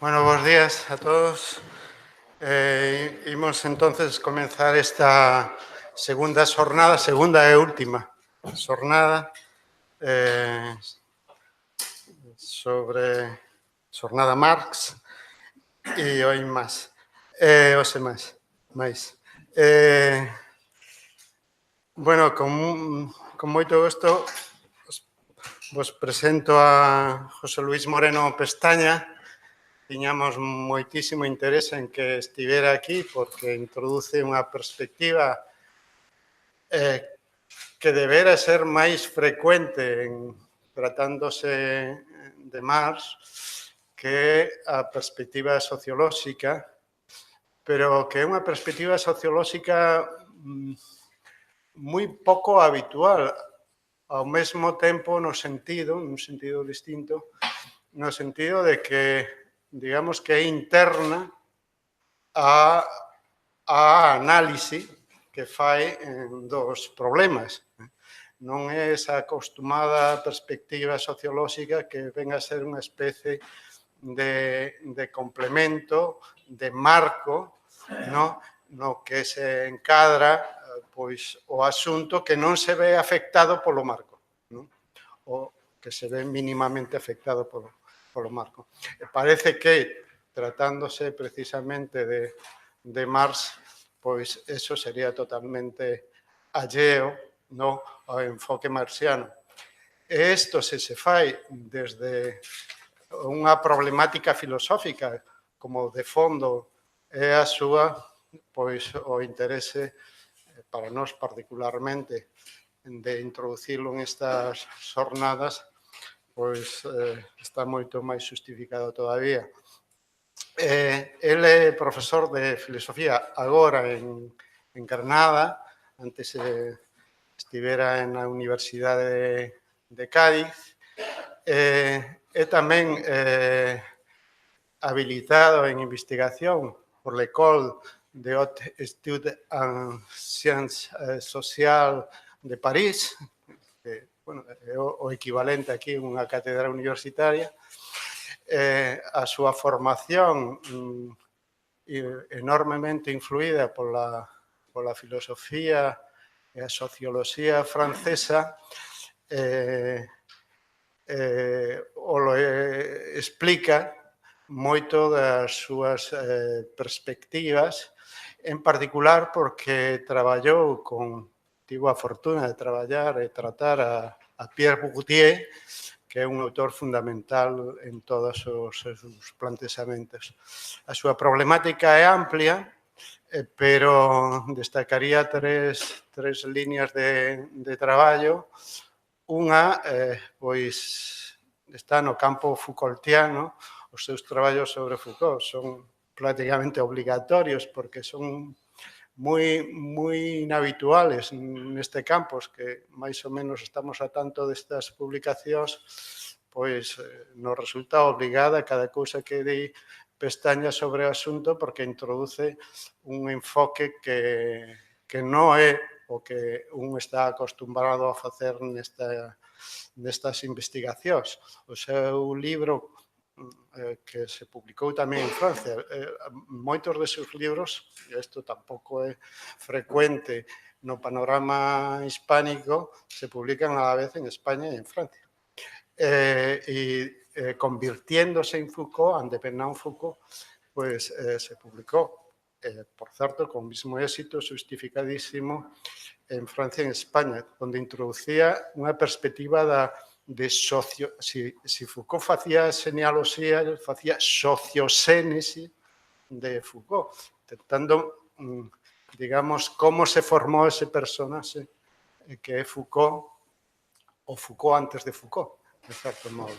Bueno, buenos días a todos. Imos entonces comenzar esta segunda xornada, segunda e última xornada sobre xornada Marx e hoy máis. Hoxe máis. Bueno, con moito gusto vos presento a José Luis Moreno Pestaña. Tiñamos moitísimo interese en que estivera aquí porque introduce unha perspectiva que debera ser máis frecuente en tratándose de Marx que a perspectiva sociolóxica, pero que é unha perspectiva sociolóxica moi pouco habitual, ao mesmo tempo nun sentido distinto, no sentido de que, digamos que é interna a análise que fai dos problemas. Non é esa acostumada perspectiva sociolóxica que ven a ser unha especie de complemento, de marco, no que se encadra pois, o asunto que non se ve afectado polo marco, o que se ve mínimamente afectado polo marco. E parece que, tratándose precisamente de Marx, pois eso sería totalmente alleo ao enfoque marxiano. E isto se fai desde unha problemática filosófica como de fondo é a súa, pois o interese para nós particularmente de introducirlo en estas xornadas, pois está moito máis justificado todavía. El é profesor de filosofía agora en Granada, antes estivera na Universidade de Cádiz, é tamén habilitado en investigación por l'École de Hautes Études en Sciences Sociales de París, que bueno, é o equivalente aquí a unha cátedra universitaria. A súa formación enormemente influída pola filosofía e a socioloxía francesa explica moito das súas perspectivas, en particular porque tivo a fortuna de traballar e tratar a Pierre Bourdieu, que é un autor fundamental en todos os seus plantexamentos. A súa problemática é amplia, pero destacaría tres líneas de traballo. Unha, pois, está no campo Foucaultiano. Os seus traballos sobre Foucault son prácticamente obligatorios porque son moi inhabituales neste campo, que máis ou menos estamos a tanto destas publicacións, pois nos resulta obligada cada cousa que di Pestaña sobre o asunto porque introduce un enfoque que non é o que un está acostumbrado a facer nestas investigacións. O seu libro, que se publicou tamén en Francia, moitos de seus libros, e isto tampouco é frecuente no panorama hispánico, se publican a la vez en España e en Francia. Convirtiéndose en Foucault, Independent Foucault, pues se publicou, por certo, con mismo éxito, justificadísimo, en Francia e en España, onde introducía unha perspectiva de si Foucault facía señaloxía, facía socioxénese de Foucault, intentando, digamos, como se formou ese personaxe que é Foucault, o Foucault antes de Foucault, de certo modo.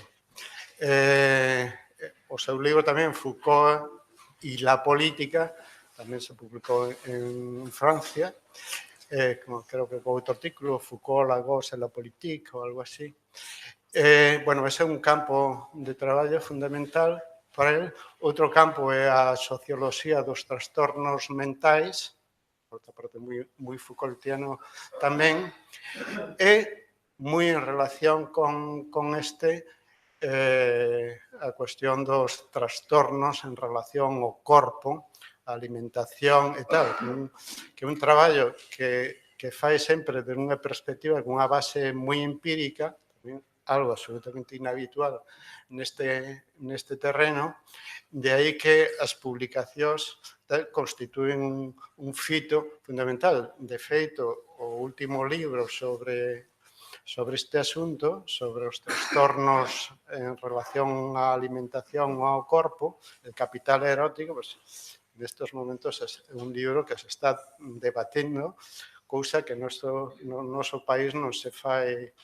O seu libro tamén, Foucault e la política, tamén se publicou en Francia, creo que con outro título, Foucault, la gauche et la politique, ou algo así. Bueno, ese é un campo de traballo fundamental para ele. Outro campo é a socioloxía dos trastornos mentais, outra parte moi Foucaultiano tamén, e moi en relación con este, a cuestión dos trastornos en relación ao corpo, a alimentación e tal, que é un traballo que fai sempre de unha perspectiva con unha base moi empírica, tamén algo absolutamente inhabitual neste terreno, de aí que as publicacións constituen un fito fundamental. De feito, o último libro sobre este asunto, sobre os trastornos en relación á alimentación ou ao corpo, el capital erótico, pues, nestes momentos é un libro que se está debatendo, cousa que no noso país non se fai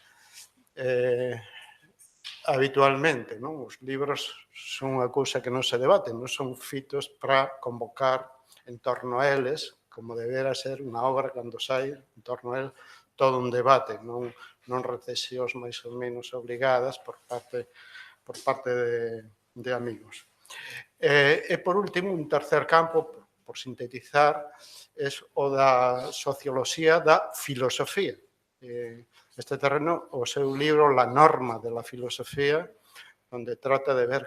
habitualmente, non? Os libros son unha cousa que non se debate, non son fitos para convocar en torno a eles, como debera ser unha obra cando sai, en torno a el, todo un debate, non recesións máis ou menos obrigadas por parte de amigos. E, por último, un tercer campo, por sintetizar, é o da socioloxía da filosofía. Este terreno, o seu libro La norma de la filosofía, onde trata de ver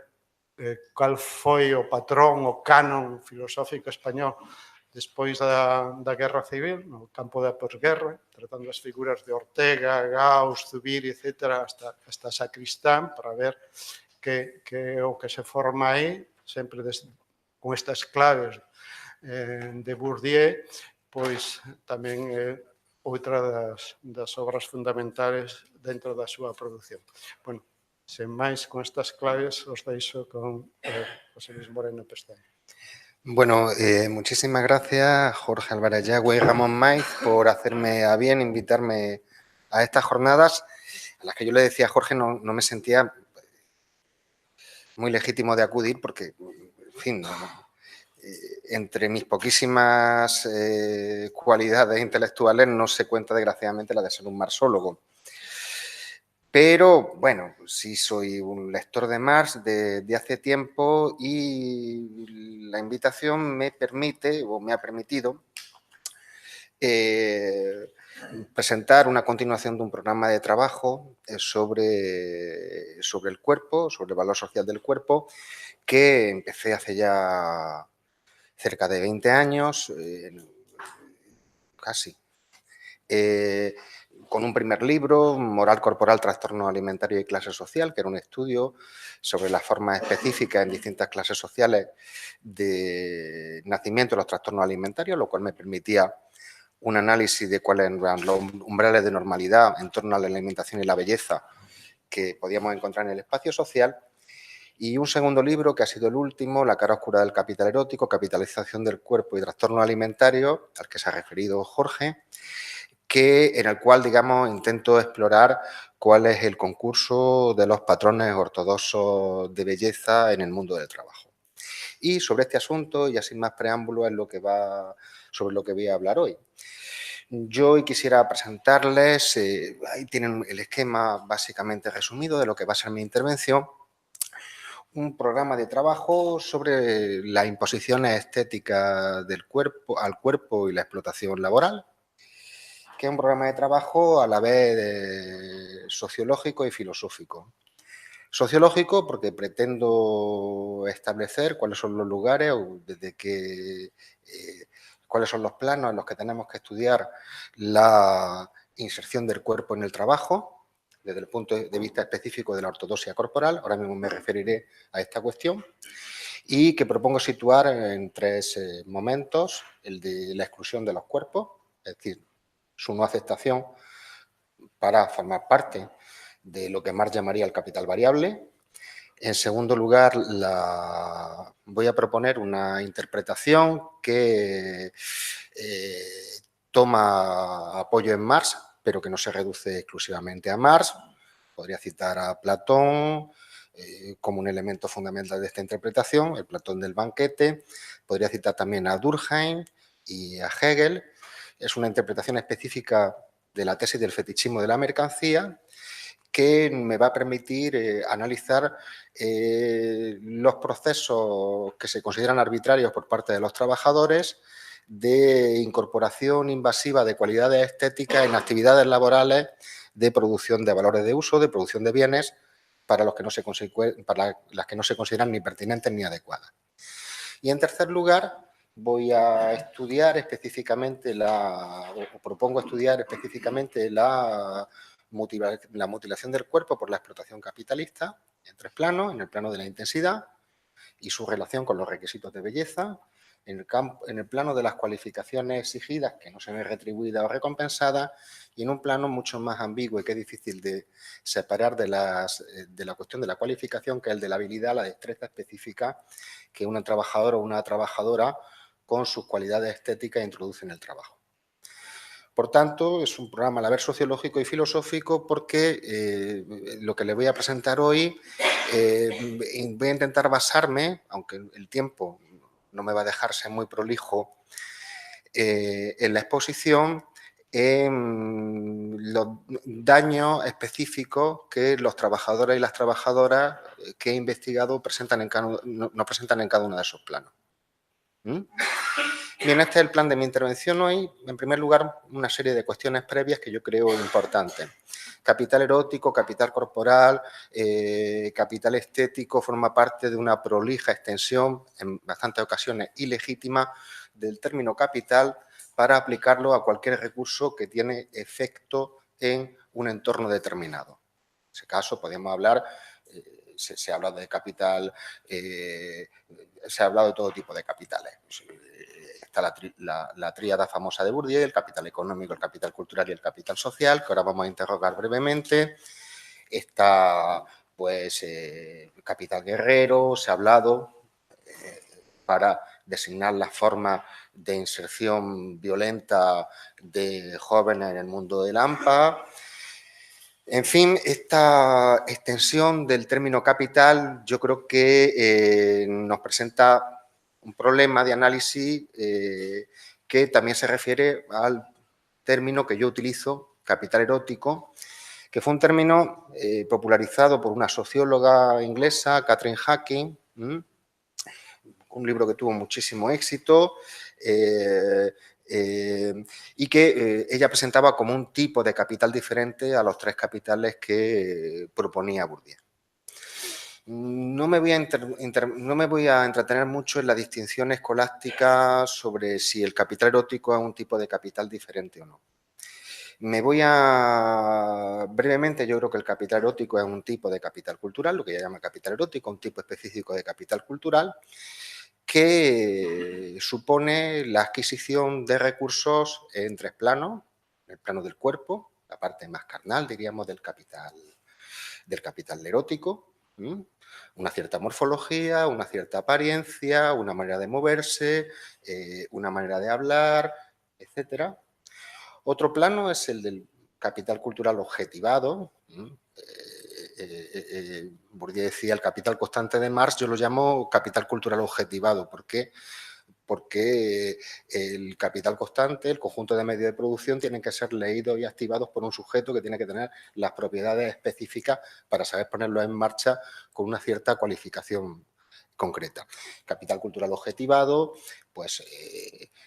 cal foi o patrón, o canon filosófico español despois da Guerra Civil, no campo da posguerra, tratando as figuras de Ortega, Gauss, Zubiri, etc., hasta Sacristán, para ver que o que se forma aí, sempre con estas claves de Bourdieu, pois tamén é outra das obras fundamentales dentro da súa produción. Bueno, sen máis, con estas claves os deixo con José Luis Moreno Pestaña. Bueno, muchísimas gracias Jorge Álvarez Yagüe y Ramón Maiz por hacerme a bien invitarme a estas jornadas a las que yo le decía a Jorge no me sentía muy legítimo de acudir porque, en fin, entre mis poquísimas cualidades intelectuales no se cuenta desgraciadamente la de ser un marsólogo. Pero, bueno, sí soy un lector de Marx de hace tiempo y la invitación me permite, o me ha permitido, presentar una continuación de un programa de trabajo sobre el cuerpo, sobre el valor social del cuerpo, que empecé hace ya cerca de 20 años, casi, con un primer libro, Moral corporal, trastorno alimentario y clase social, que era un estudio sobre las formas específicas en distintas clases sociales de nacimiento de los trastornos alimentarios, lo cual me permitía un análisis de cuáles eran los umbrales de normalidad en torno a la alimentación y la belleza que podíamos encontrar en el espacio social. Y un segundo libro, que ha sido el último, La cara oscura del capital erótico, capitalización del cuerpo y trastorno alimentario, al que se ha referido Jorge, en el cual, digamos, intento explorar cuál es el concurso de los patrones ortodoxos de belleza en el mundo del trabajo. Y sobre este asunto, y sin más preámbulo, es sobre lo que voy a hablar hoy. Yo hoy quisiera presentarles, ahí tienen el esquema básicamente resumido de lo que va a ser mi intervención, un programa de trabajo sobre las imposiciones estéticas al cuerpo y la explotación laboral, que es un programa de trabajo a la vez sociológico y filosófico. Sociológico porque pretendo establecer cuáles son los lugares o cuáles son los planos en los que tenemos que estudiar la inserción del cuerpo en el trabajo desde el punto de vista específico de la ortodoxia corporal. Ahora mismo me referiré a esta cuestión y que propongo situar en tres momentos: el de la exclusión de los cuerpos, es decir, su no aceptación para formar parte de lo que Marx llamaría el capital variable. En segundo lugar, voy a proponer una interpretación que toma apoyo en Marx, pero que no se reduce exclusivamente a Marx. Podría citar a Platón como un elemento fundamental de esta interpretación, el Platón del banquete. Podría citar también a Durkheim y a Hegel. Es una interpretación específica de la tesis del fetichismo de la mercancía que me va a permitir analizar los procesos que se consideran arbitrarios por parte de los trabajadores de incorporación invasiva de cualidades estéticas en actividades laborales de producción de valores de uso, de producción de bienes, para las que no se consideran ni pertinentes ni adecuadas. Y en tercer lugar, voy a estudiar específicamente propongo estudiar específicamente la mutilación del cuerpo por la explotación capitalista en 3 planos: en el plano de la intensidad y su relación con los requisitos de belleza, en el plano de las cualificaciones exigidas que no se ven retribuidas o recompensadas, y en un plano mucho más ambiguo y que es difícil de separar de la cuestión de la cualificación, que es el de la habilidad, la destreza específica que un trabajador o una trabajadora con sus cualidades estéticas introduce en el trabajo. Por tanto, es un programa a la vez sociológico y filosófico, porque lo que le voy a presentar hoy voy a intentar basarme, aunque el tiempo no me va a dejar ser muy prolijo en la exposición, en los daños específicos que los trabajadores y las trabajadoras que he investigado no presentan en cada uno de esos planos. Bien, este es el plan de mi intervención hoy. En primer lugar, una serie de cuestiones previas que yo creo importantes. Capital erótico, capital corporal, capital estético forma parte de una prolija extensión, en bastantes ocasiones ilegítima, del término capital para aplicarlo a cualquier recurso que tiene efecto en un entorno determinado. En ese caso, podemos hablar, se habla de capital, se ha hablado de todo tipo de capitales. Está la tríada famosa de Bourdieu: el capital económico, el capital cultural y el capital social, que ahora vamos a interrogar brevemente. Está, pues, el capital guerrero, se ha hablado para designar las formas de inserción violenta de jóvenes en el mundo del AMPA. En fin, esta extensión del término capital yo creo que nos presenta un problema de análisis que también se refiere al término que yo utilizo, capital erótico, que fue un término popularizado por una socióloga inglesa, Catherine Hacking, un libro que tuvo muchísimo éxito, y que ella presentaba como un tipo de capital diferente a los 3 capitales que proponía Bourdieu. No me voy a entretener mucho en la distinción escolástica sobre si el capital erótico es un tipo de capital diferente o no. Brevemente, yo creo que el capital erótico es un tipo de capital cultural, lo que ella llama capital erótico, un tipo específico de capital cultural, que supone la adquisición de recursos en 3 planos: el plano del cuerpo, la parte más carnal, diríamos, del capital erótico, una cierta morfología, una cierta apariencia, una manera de moverse, una manera de hablar, etcétera. Otro plano es el del capital cultural objetivado. Bourdieu decía el capital constante de Marx, yo lo llamo capital cultural objetivado. ¿Por qué? Porque el capital constante, el conjunto de medios de producción, tienen que ser leídos y activados por un sujeto que tiene que tener las propiedades específicas para saber ponerlo en marcha con una cierta cualificación concreta. Capital cultural objetivado, pues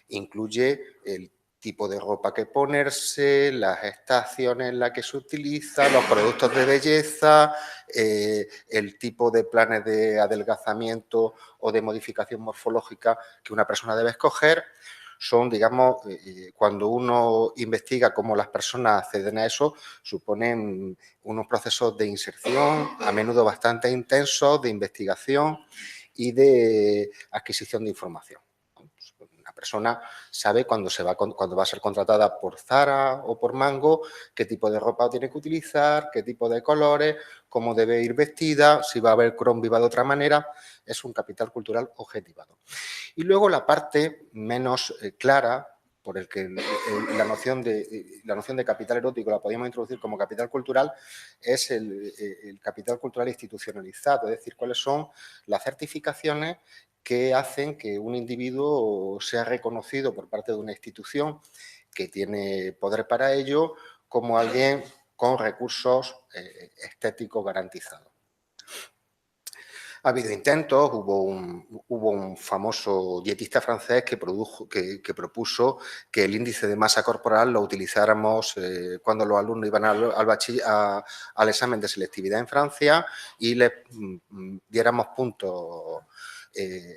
incluye el tipo de ropa que ponerse, las estaciones en las que se utiliza, los productos de belleza, el tipo de planes de adelgazamiento o de modificación morfológica que una persona debe escoger. Son, digamos, cuando uno investiga cómo las personas acceden a eso, suponen unos procesos de inserción, a menudo bastante intensos, de investigación y de adquisición de información. Una persona sabe cuando va a ser contratada por Zara o por Mango qué tipo de ropa tiene que utilizar, qué tipo de colores, cómo debe ir vestida, si va a haber crombi de otra manera. Es un capital cultural objetivado. Y luego la parte menos clara, por el que la noción de capital erótico la podíamos introducir como capital cultural, es el capital cultural institucionalizado, es decir, cuáles son las certificaciones que hacen que un individuo sea reconocido por parte de una institución que tiene poder para ello como alguien con recursos estéticos garantizados. Ha habido intentos, hubo un famoso dietista francés que propuso que el índice de masa corporal lo utilizáramos cuando los alumnos iban al examen de selectividad en Francia y les diéramos puntos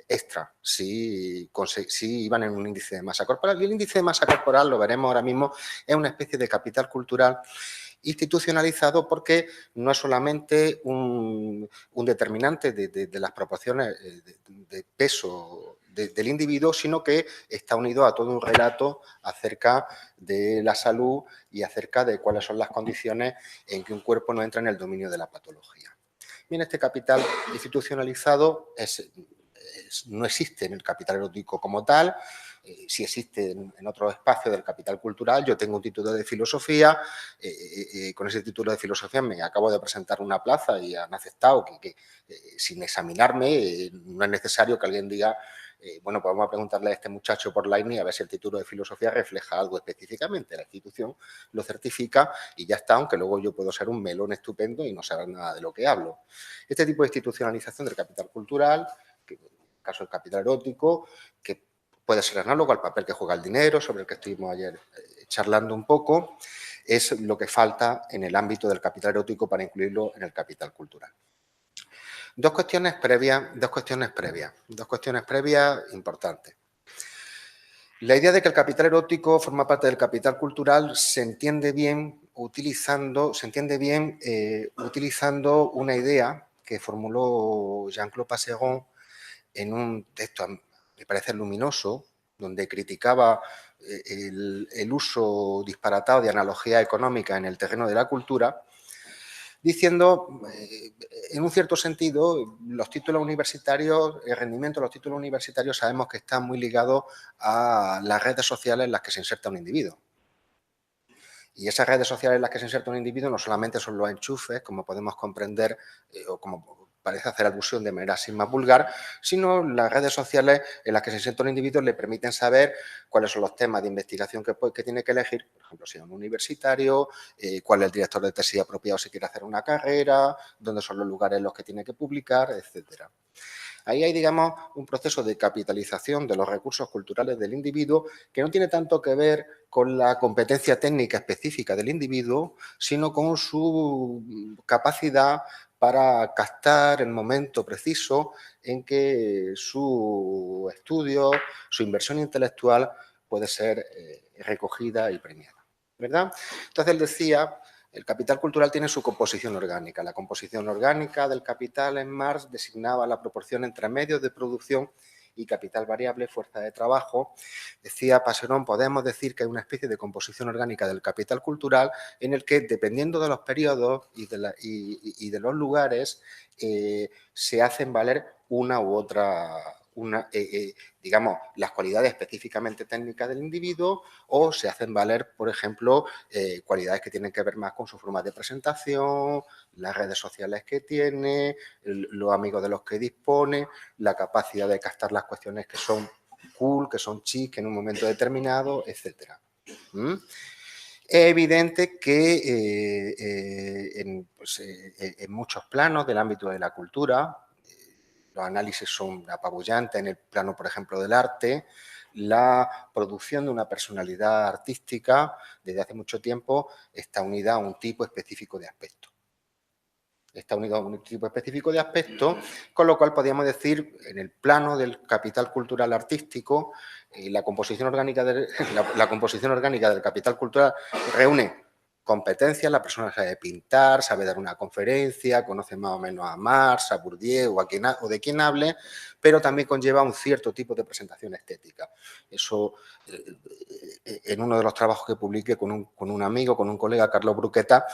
extra si iban en un índice de masa corporal. Y el índice de masa corporal, lo veremos ahora mismo, es una especie de capital cultural institucionalizado porque no es solamente un determinante de las proporciones de peso del individuo, sino que está unido a todo un relato acerca de la salud y acerca de cuáles son las condiciones en que un cuerpo no entra en el dominio de la patología. Bien, este capital institucionalizado no existe en el capital erótico como tal, sí existe en otros espacios del capital cultural. Yo tengo un título de filosofía, con ese título de filosofía me acabo de presentar una plaza y han aceptado que sin examinarme no es necesario que alguien diga bueno, pues vamos a preguntarle a este muchacho por la INE a ver si el título de filosofía refleja algo específicamente. La institución lo certifica y ya está, aunque luego yo puedo ser un melón estupendo y no saber nada de lo que hablo. Este tipo de institucionalización del capital cultural, que en el caso del capital erótico, que puede ser análogo al papel que juega el dinero, sobre el que estuvimos ayer charlando un poco, es lo que falta en el ámbito del capital erótico para incluirlo en el capital cultural. Dos cuestiones previas importantes. La idea de que el capital erótico forma parte del capital cultural se entiende bien utilizando una idea que formuló Jean-Claude Passeron en un texto, me parece luminoso, donde criticaba el uso disparatado de analogía económica en el terreno de la cultura, diciendo, en un cierto sentido, los títulos universitarios, el rendimiento de los títulos universitarios sabemos que está muy ligado a las redes sociales en las que se inserta un individuo. Y esas redes sociales en las que se inserta un individuo no solamente son los enchufes, como podemos comprender, o como parece hacer alusión de manera así más vulgar, sino las redes sociales en las que se inserta un individuo le permiten saber cuáles son los temas de investigación que tiene que elegir, por ejemplo, si es un universitario, cuál es el director de tesis apropiado si quiere hacer una carrera, dónde son los lugares en los que tiene que publicar, etcétera. Ahí hay, digamos, un proceso de capitalización de los recursos culturales del individuo que no tiene tanto que ver con la competencia técnica específica del individuo, sino con su capacidad para captar el momento preciso en que su estudio, su inversión intelectual puede ser recogida y premiada, ¿verdad? Entonces él decía, el capital cultural tiene su composición orgánica. La composición orgánica del capital en Marx designaba la proporción entre medios de producción y capital variable, fuerza de trabajo. Decía Passeron, podemos decir que hay una especie de composición orgánica del capital cultural en el que, dependiendo de los periodos y de los lugares, se hacen valer una u otra, digamos, las cualidades específicamente técnicas del individuo, o se hacen valer, por ejemplo, cualidades que tienen que ver más con su forma de presentación, las redes sociales que tiene, los amigos de los que dispone, la capacidad de captar las cuestiones que son cool, que son chic en un momento determinado, etcétera. Es evidente que en muchos planos del ámbito de la cultura, los análisis son apabullantes en el plano, por ejemplo, del arte, la producción de una personalidad artística desde hace mucho tiempo está unida a un tipo específico de aspecto. Está unido a un tipo específico de aspecto, con lo cual podríamos decir, en el plano del capital cultural artístico, la composición orgánica del capital cultural reúne competencias, la persona sabe pintar, sabe dar una conferencia, conoce más o menos a Marx, a Bourdieu o de quien hable, pero también conlleva un cierto tipo de presentación estética. Eso, en uno de los trabajos que publiqué con un amigo, con un colega, Carlos Bruqueta,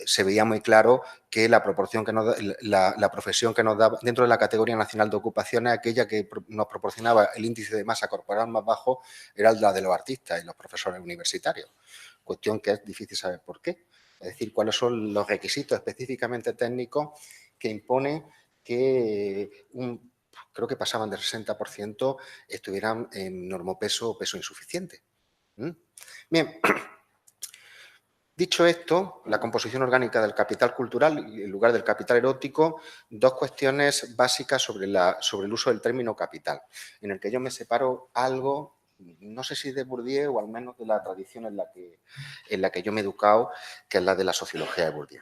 se veía muy claro que la proporción que la profesión que nos daba dentro de la categoría nacional de ocupaciones, aquella que nos proporcionaba el índice de masa corporal más bajo, era la de los artistas y los profesores universitarios. Cuestión que es difícil saber por qué. Es decir, cuáles son los requisitos específicamente técnicos que imponen que creo que pasaban del 60%, estuvieran en normopeso o peso insuficiente. Bien, Dicho esto, la composición orgánica del capital cultural en lugar del capital erótico, dos cuestiones básicas sobre el uso del término capital, en el que yo me separo algo, no sé si de Bourdieu o al menos de la tradición en la que yo me he educado, que es la de la sociología de Bourdieu.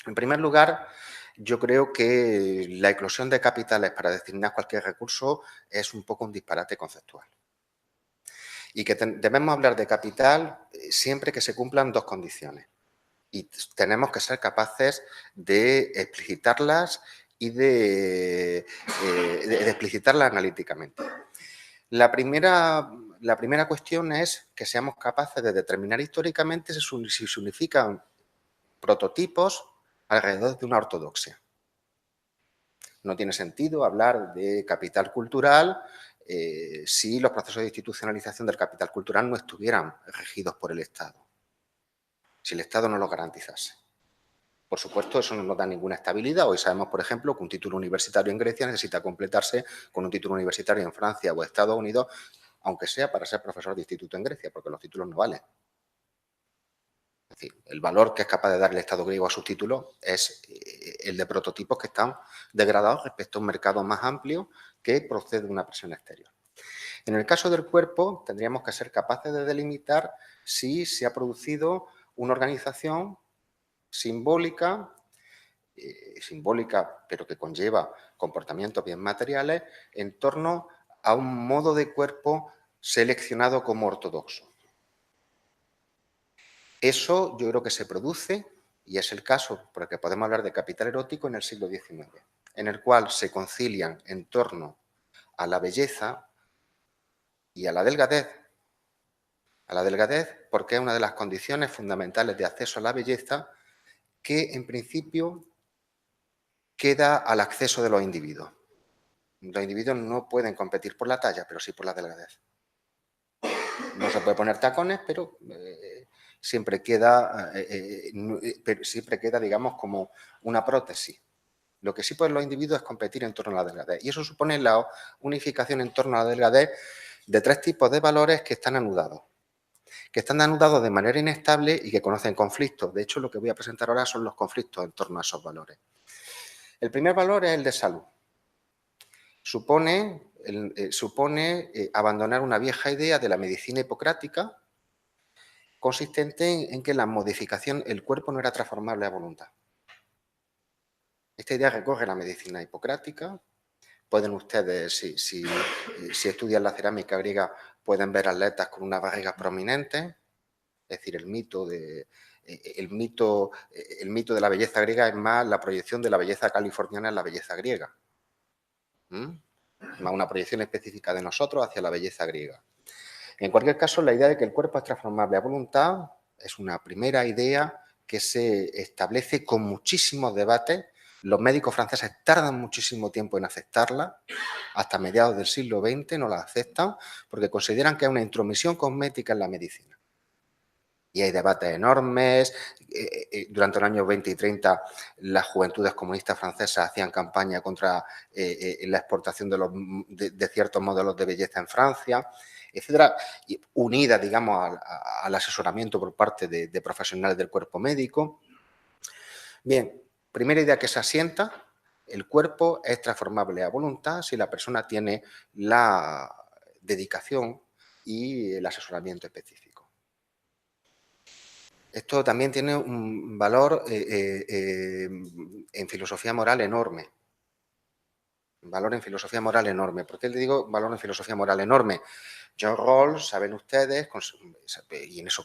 En primer lugar, yo creo que la eclosión de capitales para designar cualquier recurso es un poco un disparate conceptual. Y que debemos hablar de capital siempre que se cumplan dos condiciones. Y tenemos que ser capaces de explicitarlas y de explicitarlas analíticamente. La primera cuestión es que seamos capaces de determinar históricamente si se unifican prototipos alrededor de una ortodoxia. No tiene sentido hablar de capital cultural si los procesos de institucionalización del capital cultural no estuvieran regidos por el Estado, si el Estado no lo garantizase. Por supuesto, eso no nos da ninguna estabilidad. Hoy sabemos, por ejemplo, que un título universitario en Grecia necesita completarse con un título universitario en Francia o Estados Unidos, aunque sea para ser profesor de instituto en Grecia, porque los títulos no valen. Es decir, el valor que es capaz de dar el Estado griego a sus títulos es el de prototipos que están degradados respecto a un mercado más amplio que procede de una presión exterior. En el caso del cuerpo, tendríamos que ser capaces de delimitar si se ha producido una organización simbólica, pero que conlleva comportamientos bien materiales, en torno a un modo de cuerpo seleccionado como ortodoxo. Eso yo creo que se produce, y es el caso por el que podemos hablar de capital erótico en el siglo XIX, en el cual se concilian en torno a la belleza y a la delgadez. A la delgadez porque es una de las condiciones fundamentales de acceso a la belleza que en principio queda al acceso de los individuos. Los individuos no pueden competir por la talla, pero sí por la delgadez. No se puede poner tacones, pero siempre queda, digamos, como una prótesis. Lo que sí pueden los individuos es competir en torno a la delgadez. Y eso supone la unificación en torno a la delgadez de tres tipos de valores que están anudados. Que están anudados de manera inestable y que conocen conflictos. De hecho, lo que voy a presentar ahora son los conflictos en torno a esos valores. El primer valor es el de salud. Supone abandonar una vieja idea de la medicina hipocrática consistente en que la modificación, el cuerpo no era transformable a voluntad. Esta idea recorre la medicina hipocrática. Pueden ustedes, si estudian la cerámica griega, pueden ver atletas con una barriga prominente. Es decir, el mito de la belleza griega es más la proyección de la belleza californiana en la belleza griega. Más una proyección específica de nosotros hacia la belleza griega. En cualquier caso, la idea de que el cuerpo es transformable a voluntad es una primera idea que se establece con muchísimos debates. Los médicos franceses tardan muchísimo tiempo en aceptarla, hasta mediados del siglo XX no la aceptan porque consideran que es una intromisión cosmética en la medicina. Y hay debates enormes. Durante los años 20 y 30 las juventudes comunistas francesas hacían campaña contra la exportación de ciertos modelos de belleza en Francia, etcétera, unida, digamos, al asesoramiento por parte de profesionales del cuerpo médico. Bien, primera idea que se asienta: el cuerpo es transformable a voluntad si la persona tiene la dedicación y el asesoramiento específico. Esto también tiene un valor en filosofía moral enorme. Valor en filosofía moral enorme. ¿Por qué le digo valor en filosofía moral enorme? John Rawls, saben ustedes, y en eso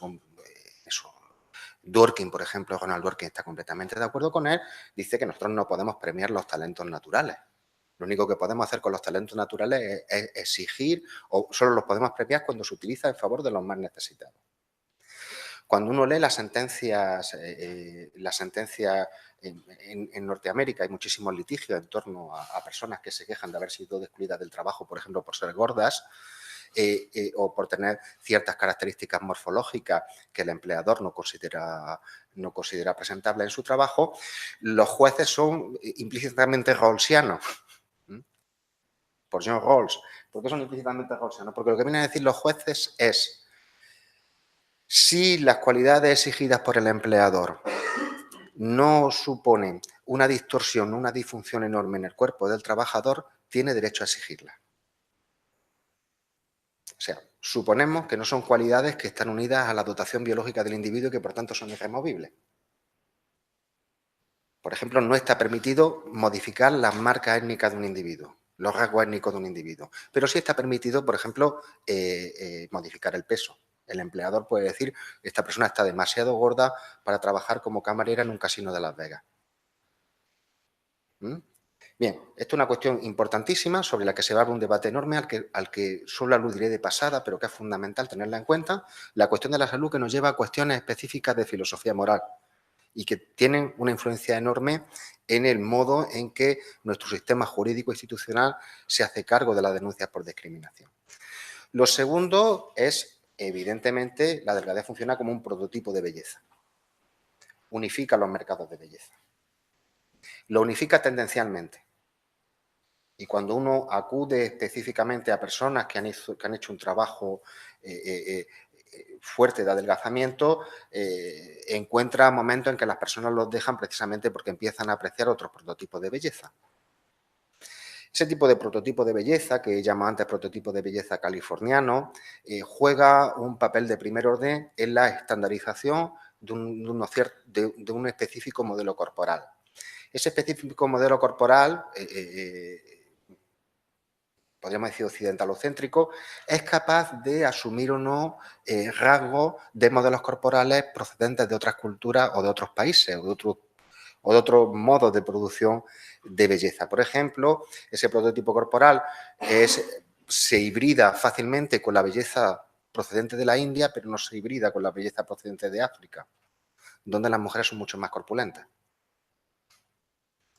Dworkin, por ejemplo, Ronald Dworkin está completamente de acuerdo con él, dice que nosotros no podemos premiar los talentos naturales. Lo único que podemos hacer con los talentos naturales es exigir, o solo los podemos premiar cuando se utiliza en favor de los más necesitados. Cuando uno lee las sentencias en Norteamérica, hay muchísimos litigios en torno a personas que se quejan de haber sido excluidas del trabajo, por ejemplo, por ser gordas o por tener ciertas características morfológicas que el empleador no considera presentables en su trabajo. Los jueces son implícitamente rawlsianos, por John Rawls. ¿Por qué son implícitamente rawlsianos? Porque lo que vienen a decir los jueces es: Si las cualidades exigidas por el empleador no suponen una distorsión, una disfunción enorme en el cuerpo del trabajador, tiene derecho a exigirlas. O sea, suponemos que no son cualidades que están unidas a la dotación biológica del individuo y que por tanto son irremovibles. Por ejemplo, no está permitido modificar las marcas étnicas de un individuo, los rasgos étnicos de un individuo, pero sí está permitido, por ejemplo, modificar el peso. El empleador puede decir que esta persona está demasiado gorda para trabajar como camarera en un casino de Las Vegas. ¿Mm? Bien, esto es una cuestión importantísima sobre la que se va a abrir un debate enorme al que solo aludiré de pasada, pero que es fundamental tenerla en cuenta, la cuestión de la salud que nos lleva a cuestiones específicas de filosofía moral y que tienen una influencia enorme en el modo en que nuestro sistema jurídico institucional se hace cargo de las denuncias por discriminación. Lo segundo es, evidentemente, la delgadez funciona como un prototipo de belleza. Unifica los mercados de belleza. Lo unifica tendencialmente. Y cuando uno acude específicamente a personas que han hecho un trabajo fuerte de adelgazamiento, encuentra momentos en que las personas los dejan precisamente porque empiezan a apreciar otros prototipos de belleza. Ese tipo de prototipo de belleza, que llamo antes prototipo de belleza californiano, juega un papel de primer orden en la estandarización de un específico modelo corporal. Ese específico modelo corporal, podríamos decir occidentalocéntrico, es capaz de asumir o no rasgos de modelos corporales procedentes de otras culturas o de otros países o de otros modos de producción de belleza. Por ejemplo, ese prototipo corporal se hibrida fácilmente con la belleza procedente de la India, pero no se hibrida con la belleza procedente de África, donde las mujeres son mucho más corpulentas.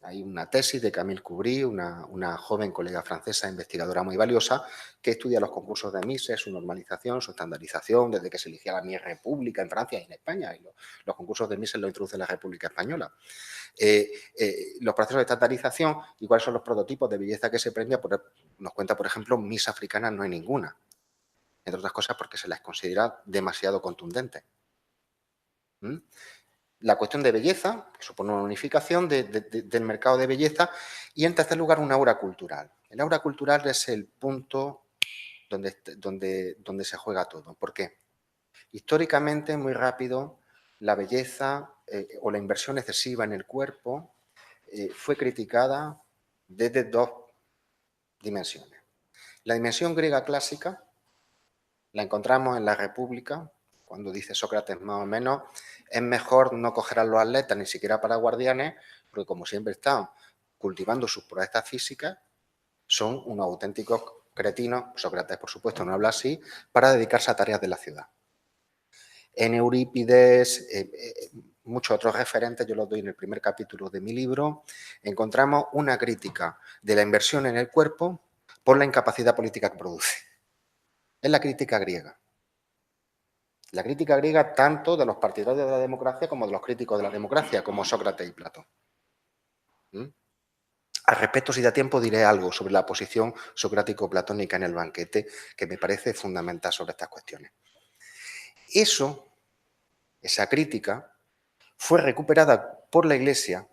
Hay una tesis de Camille Curie, una joven colega francesa, investigadora muy valiosa, que estudia los concursos de Misses, su normalización, su estandarización, desde que se eligió la Miss República en Francia y en España, y los concursos de Misses los introduce la República Española. Los procesos de estandarización y cuáles son los prototipos de belleza que se premia, nos cuenta, por ejemplo, Miss africanas no hay ninguna, entre otras cosas porque se las considera demasiado contundentes. La cuestión de belleza, que supone una unificación del mercado de belleza, y en tercer lugar una aura cultural. El aura cultural es el punto donde se juega todo. ¿Por qué? Históricamente, muy rápido, la belleza o la inversión excesiva en el cuerpo fue criticada desde dos dimensiones. La dimensión griega clásica la encontramos en la República, cuando dice Sócrates más o menos, es mejor no coger a los atletas ni siquiera para guardianes, porque como siempre están cultivando sus proezas físicas, son unos auténticos cretinos, Sócrates por supuesto no habla así, para dedicarse a tareas de la ciudad. En Eurípides, muchos otros referentes, yo los doy en el primer capítulo de mi libro, encontramos una crítica de la inversión en el cuerpo por la incapacidad política que produce. Es la crítica griega. La crítica griega tanto de los partidarios de la democracia como de los críticos de la democracia, como Sócrates y Platón. Al respecto, si da tiempo, diré algo sobre la posición socrático-platónica en el banquete, que me parece fundamental sobre estas cuestiones. Esa crítica, fue recuperada por la Iglesia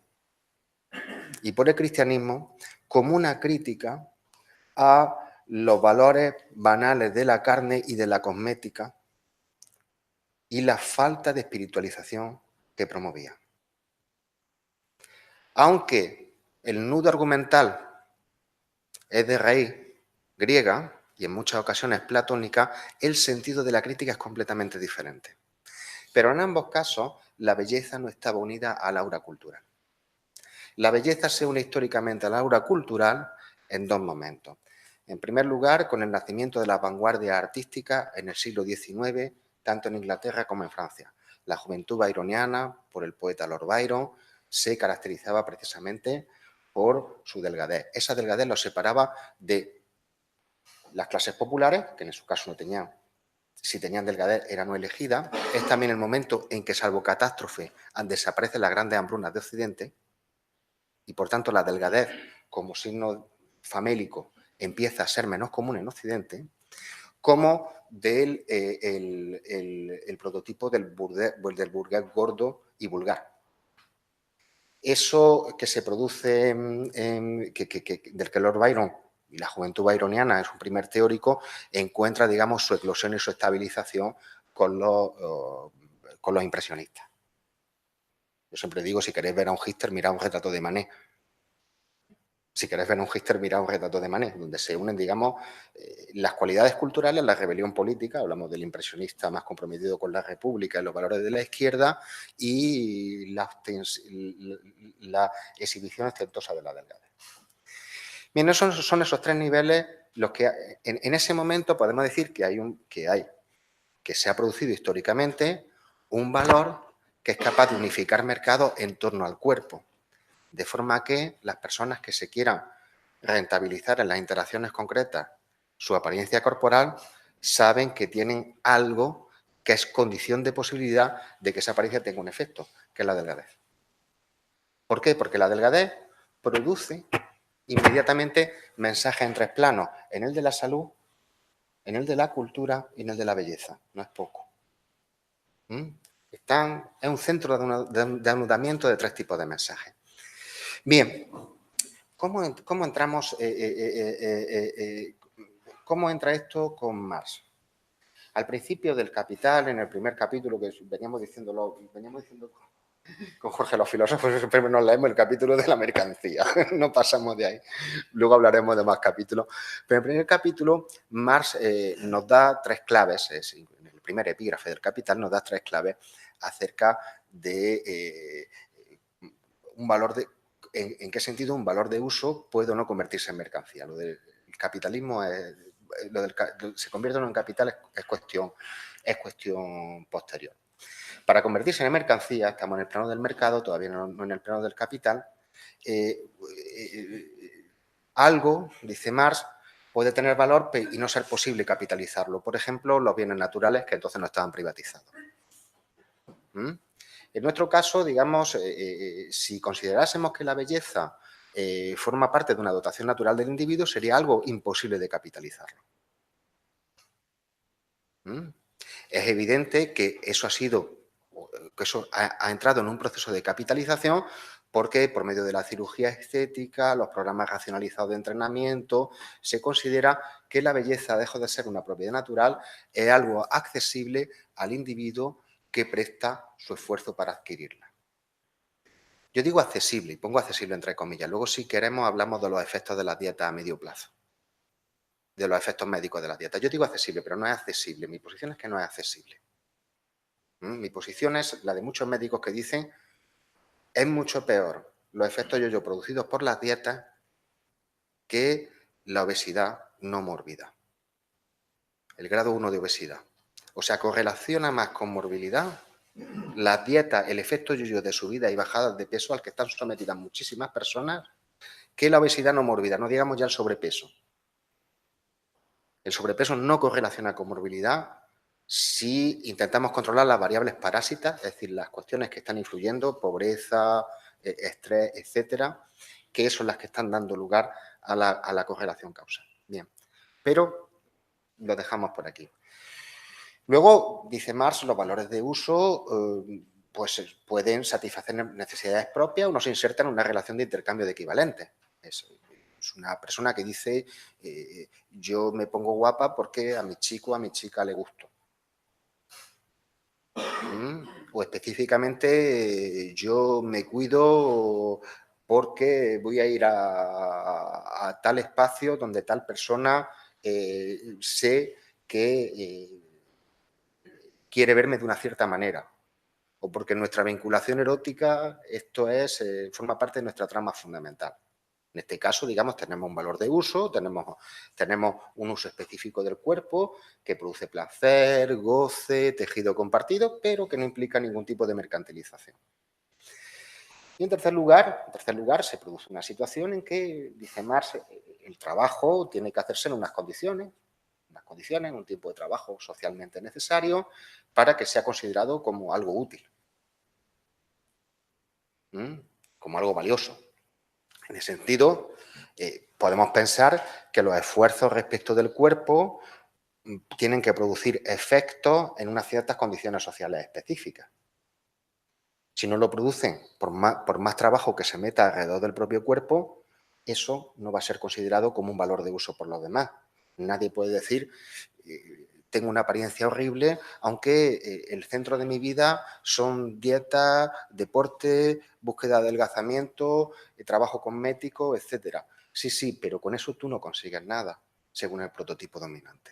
y por el cristianismo como una crítica a los valores banales de la carne y de la cosmética y la falta de espiritualización que promovía. Aunque el nudo argumental es de raíz griega y en muchas ocasiones platónica, el sentido de la crítica es completamente diferente. Pero en ambos casos, la belleza no estaba unida al aura cultural. La belleza se une históricamente al aura cultural en dos momentos. En primer lugar, con el nacimiento de la vanguardia artística en el siglo XIX, tanto en Inglaterra como en Francia. La juventud byroniana, por el poeta Lord Byron, se caracterizaba precisamente por su delgadez. Esa delgadez los separaba de las clases populares, que en su caso no tenían, si tenían delgadez era no elegida. Es también el momento en que, salvo catástrofe, desaparecen las grandes hambrunas de Occidente y, por tanto, la delgadez como signo famélico empieza a ser menos común en Occidente, como del el prototipo del burgués gordo y vulgar. Eso que se produce del que Lord Byron y la juventud byroniana es un primer teórico, encuentra, digamos, su eclosión y su estabilización con los impresionistas. Yo siempre digo, si queréis ver a un Hipster, mirad un retrato de Manet. Si queréis ver a un Hipster, mirad un retrato de Manet, donde se unen, digamos, las cualidades culturales, la rebelión política, hablamos del impresionista más comprometido con la república y los valores de la izquierda, y la exhibición ostentosa de la delgadez. Bien, esos son esos tres niveles los que en ese momento podemos decir que se ha producido históricamente un valor que es capaz de unificar mercados en torno al cuerpo, de forma que las personas que se quieran rentabilizar en las interacciones concretas su apariencia corporal saben que tienen algo que es condición de posibilidad de que esa apariencia tenga un efecto, que es la delgadez. ¿Por qué? Porque la delgadez produce inmediatamente mensajes en tres planos, en el de la salud, en el de la cultura y en el de la belleza. No es poco. Es un centro de anudamiento de tres tipos de mensajes. Bien, ¿cómo entramos? ¿Cómo entra esto con Marx? Al principio del Capital, en el primer capítulo que veníamos diciendo con Jorge, los filósofos siempre nos leemos el capítulo de la mercancía, no pasamos de ahí. Luego hablaremos de más capítulos. Pero en el primer capítulo, Marx nos da tres claves, en el primer epígrafe del Capital nos da tres claves acerca de un valor de... ¿En qué sentido un valor de uso puede o no convertirse en mercancía? Lo del capitalismo se convierte en capital es cuestión posterior. Para convertirse en mercancía, estamos en el plano del mercado, todavía no en el plano del capital. Algo, dice Marx, puede tener valor y no ser posible capitalizarlo. Por ejemplo, los bienes naturales que entonces no estaban privatizados. En nuestro caso, digamos, si considerásemos que la belleza forma parte de una dotación natural del individuo, sería algo imposible de capitalizarlo. Es evidente que eso ha entrado en un proceso de capitalización porque por medio de la cirugía estética, los programas racionalizados de entrenamiento, se considera que la belleza, deja de ser una propiedad natural, es algo accesible al individuo que presta su esfuerzo para adquirirla. Yo digo accesible, y pongo accesible entre comillas. Luego, si queremos, hablamos de los efectos de la dieta a medio plazo, de los efectos médicos de la dieta. Yo digo accesible, pero no es accesible. Mi posición es que no es accesible. Mi posición es la de muchos médicos que dicen es mucho peor los efectos yo-yo producidos por las dietas que la obesidad no mórbida. El grado 1 de obesidad. O sea, correlaciona más con morbilidad las dietas, el efecto yo-yo de subida y bajada de peso al que están sometidas muchísimas personas que la obesidad no mórbida, no digamos ya el sobrepeso. El sobrepeso no correlaciona con morbilidad si intentamos controlar las variables parásitas, es decir, las cuestiones que están influyendo, pobreza, estrés, etcétera, que son las que están dando lugar a la correlación causal. Bien, pero lo dejamos por aquí. Luego, dice Marx, los valores de uso pues pueden satisfacer necesidades propias o no se insertan en una relación de intercambio de equivalentes. Es una persona que dice yo me pongo guapa porque a mi chico o a mi chica le gusto. O específicamente yo me cuido porque voy a ir a tal espacio donde tal persona sé que quiere verme de una cierta manera, o porque nuestra vinculación erótica, forma parte de nuestra trama fundamental. En este caso, digamos, tenemos un valor de uso, tenemos un uso específico del cuerpo que produce placer, goce, tejido compartido, pero que no implica ningún tipo de mercantilización. Y en tercer lugar, se produce una situación en que, dice Marx, el trabajo tiene que hacerse en unas condiciones, un tiempo de trabajo socialmente necesario para que sea considerado como algo útil, como algo valioso. En ese sentido, podemos pensar que los esfuerzos respecto del cuerpo tienen que producir efectos en unas ciertas condiciones sociales específicas. Si no lo producen, por más trabajo que se meta alrededor del propio cuerpo, eso no va a ser considerado como un valor de uso por los demás. Nadie puede decir, tengo una apariencia horrible, aunque el centro de mi vida son dieta, deporte, búsqueda de adelgazamiento, trabajo cosmético, etcétera. Sí, sí, pero con eso tú no consigues nada, según el prototipo dominante.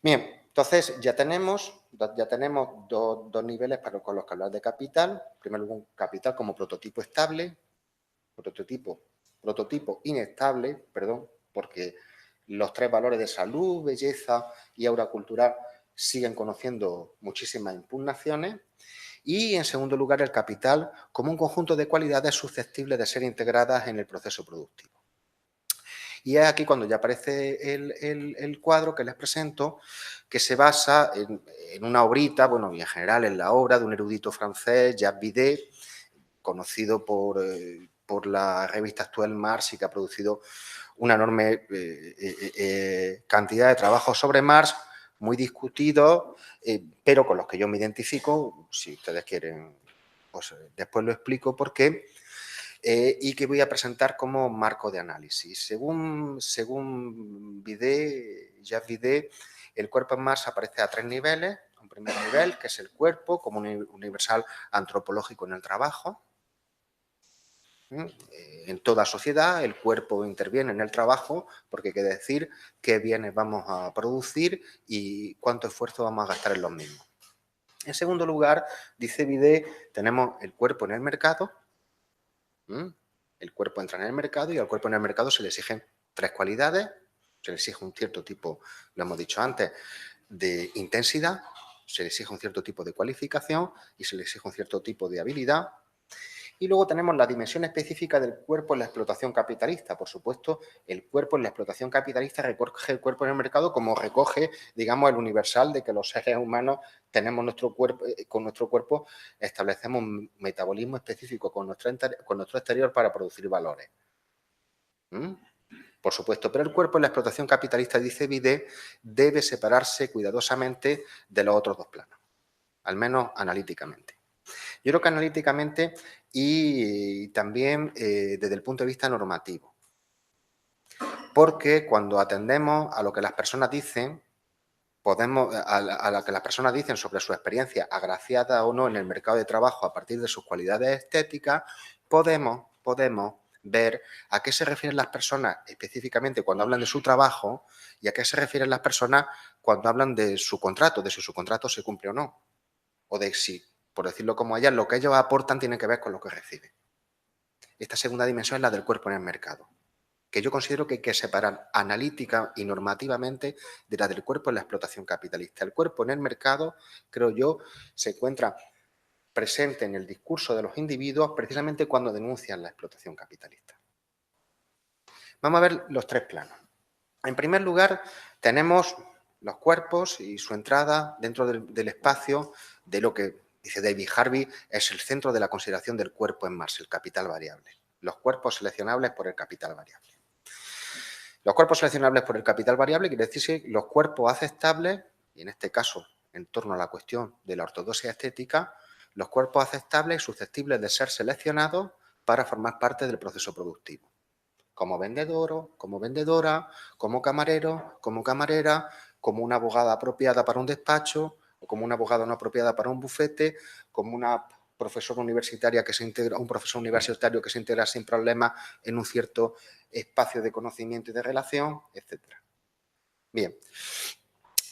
Bien, entonces ya tenemos dos niveles con los que hablar de capital. En primer lugar, capital como prototipo estable, prototipo inestable, perdón, porque los tres valores de salud, belleza y aura cultural siguen conociendo muchísimas impugnaciones. Y, en segundo lugar, el capital como un conjunto de cualidades susceptibles de ser integradas en el proceso productivo. Y es aquí cuando ya aparece el cuadro que les presento, que se basa en una obrita, bueno, y en general en la obra de un erudito francés, Jacques Vide, conocido por la revista Actuel Marx y que ha producido una enorme cantidad de trabajos sobre Marx, muy discutidos, pero con los que yo me identifico. Si ustedes quieren, pues después lo explico por qué. Y que voy a presentar como marco de análisis. Según Jacques Vide, el cuerpo en Marx aparece a tres niveles. Un primer nivel, que es el cuerpo como un universal antropológico en el trabajo. En toda sociedad el cuerpo interviene en el trabajo porque quiere decir qué bienes vamos a producir y cuánto esfuerzo vamos a gastar en los mismos. En segundo lugar, dice Vide, tenemos el cuerpo en el mercado. El cuerpo entra en el mercado y al cuerpo en el mercado se le exigen tres cualidades. Se le exige un cierto tipo, lo hemos dicho antes, de intensidad, se le exige un cierto tipo de cualificación y se le exige un cierto tipo de habilidad. Y luego tenemos la dimensión específica del cuerpo en la explotación capitalista. Por supuesto, el cuerpo en la explotación capitalista recoge el cuerpo en el mercado como recoge, digamos, el universal de que los seres humanos tenemos nuestro cuerpo, con nuestro cuerpo establecemos un metabolismo específico con nuestro exterior para producir valores. Por supuesto, pero el cuerpo en la explotación capitalista, dice Vide, debe separarse cuidadosamente de los otros dos planos, al menos analíticamente. Yo creo que analíticamente y también desde el punto de vista normativo. Porque cuando atendemos a lo que las personas dicen, a lo que las personas dicen sobre su experiencia, agraciada o no en el mercado de trabajo a partir de sus cualidades estéticas, podemos ver a qué se refieren las personas específicamente cuando hablan de su trabajo y a qué se refieren las personas cuando hablan de su contrato, de si su contrato se cumple o no, o de si, por decirlo como ellas, lo que ellos aportan tiene que ver con lo que reciben. Esta segunda dimensión es la del cuerpo en el mercado, que yo considero que hay que separar analítica y normativamente de la del cuerpo en la explotación capitalista. El cuerpo en el mercado, creo yo, se encuentra presente en el discurso de los individuos precisamente cuando denuncian la explotación capitalista. Vamos a ver los tres planos. En primer lugar, tenemos los cuerpos y su entrada dentro del espacio de lo que, dice David Harvey, es el centro de la consideración del cuerpo en Marx, el capital variable. Los cuerpos seleccionables por el capital variable. Los cuerpos seleccionables por el capital variable quiere decir que los cuerpos aceptables, y en este caso en torno a la cuestión de la ortodoxia estética, los cuerpos aceptables y susceptibles de ser seleccionados para formar parte del proceso productivo. Como vendedor, como vendedora, como camarero, como camarera, como una abogada apropiada para un despacho, o como una abogada no apropiada para un bufete, como una profesora universitaria que se integra, un profesor universitario que se integra sin problema en un cierto espacio de conocimiento y de relación, etc. Bien.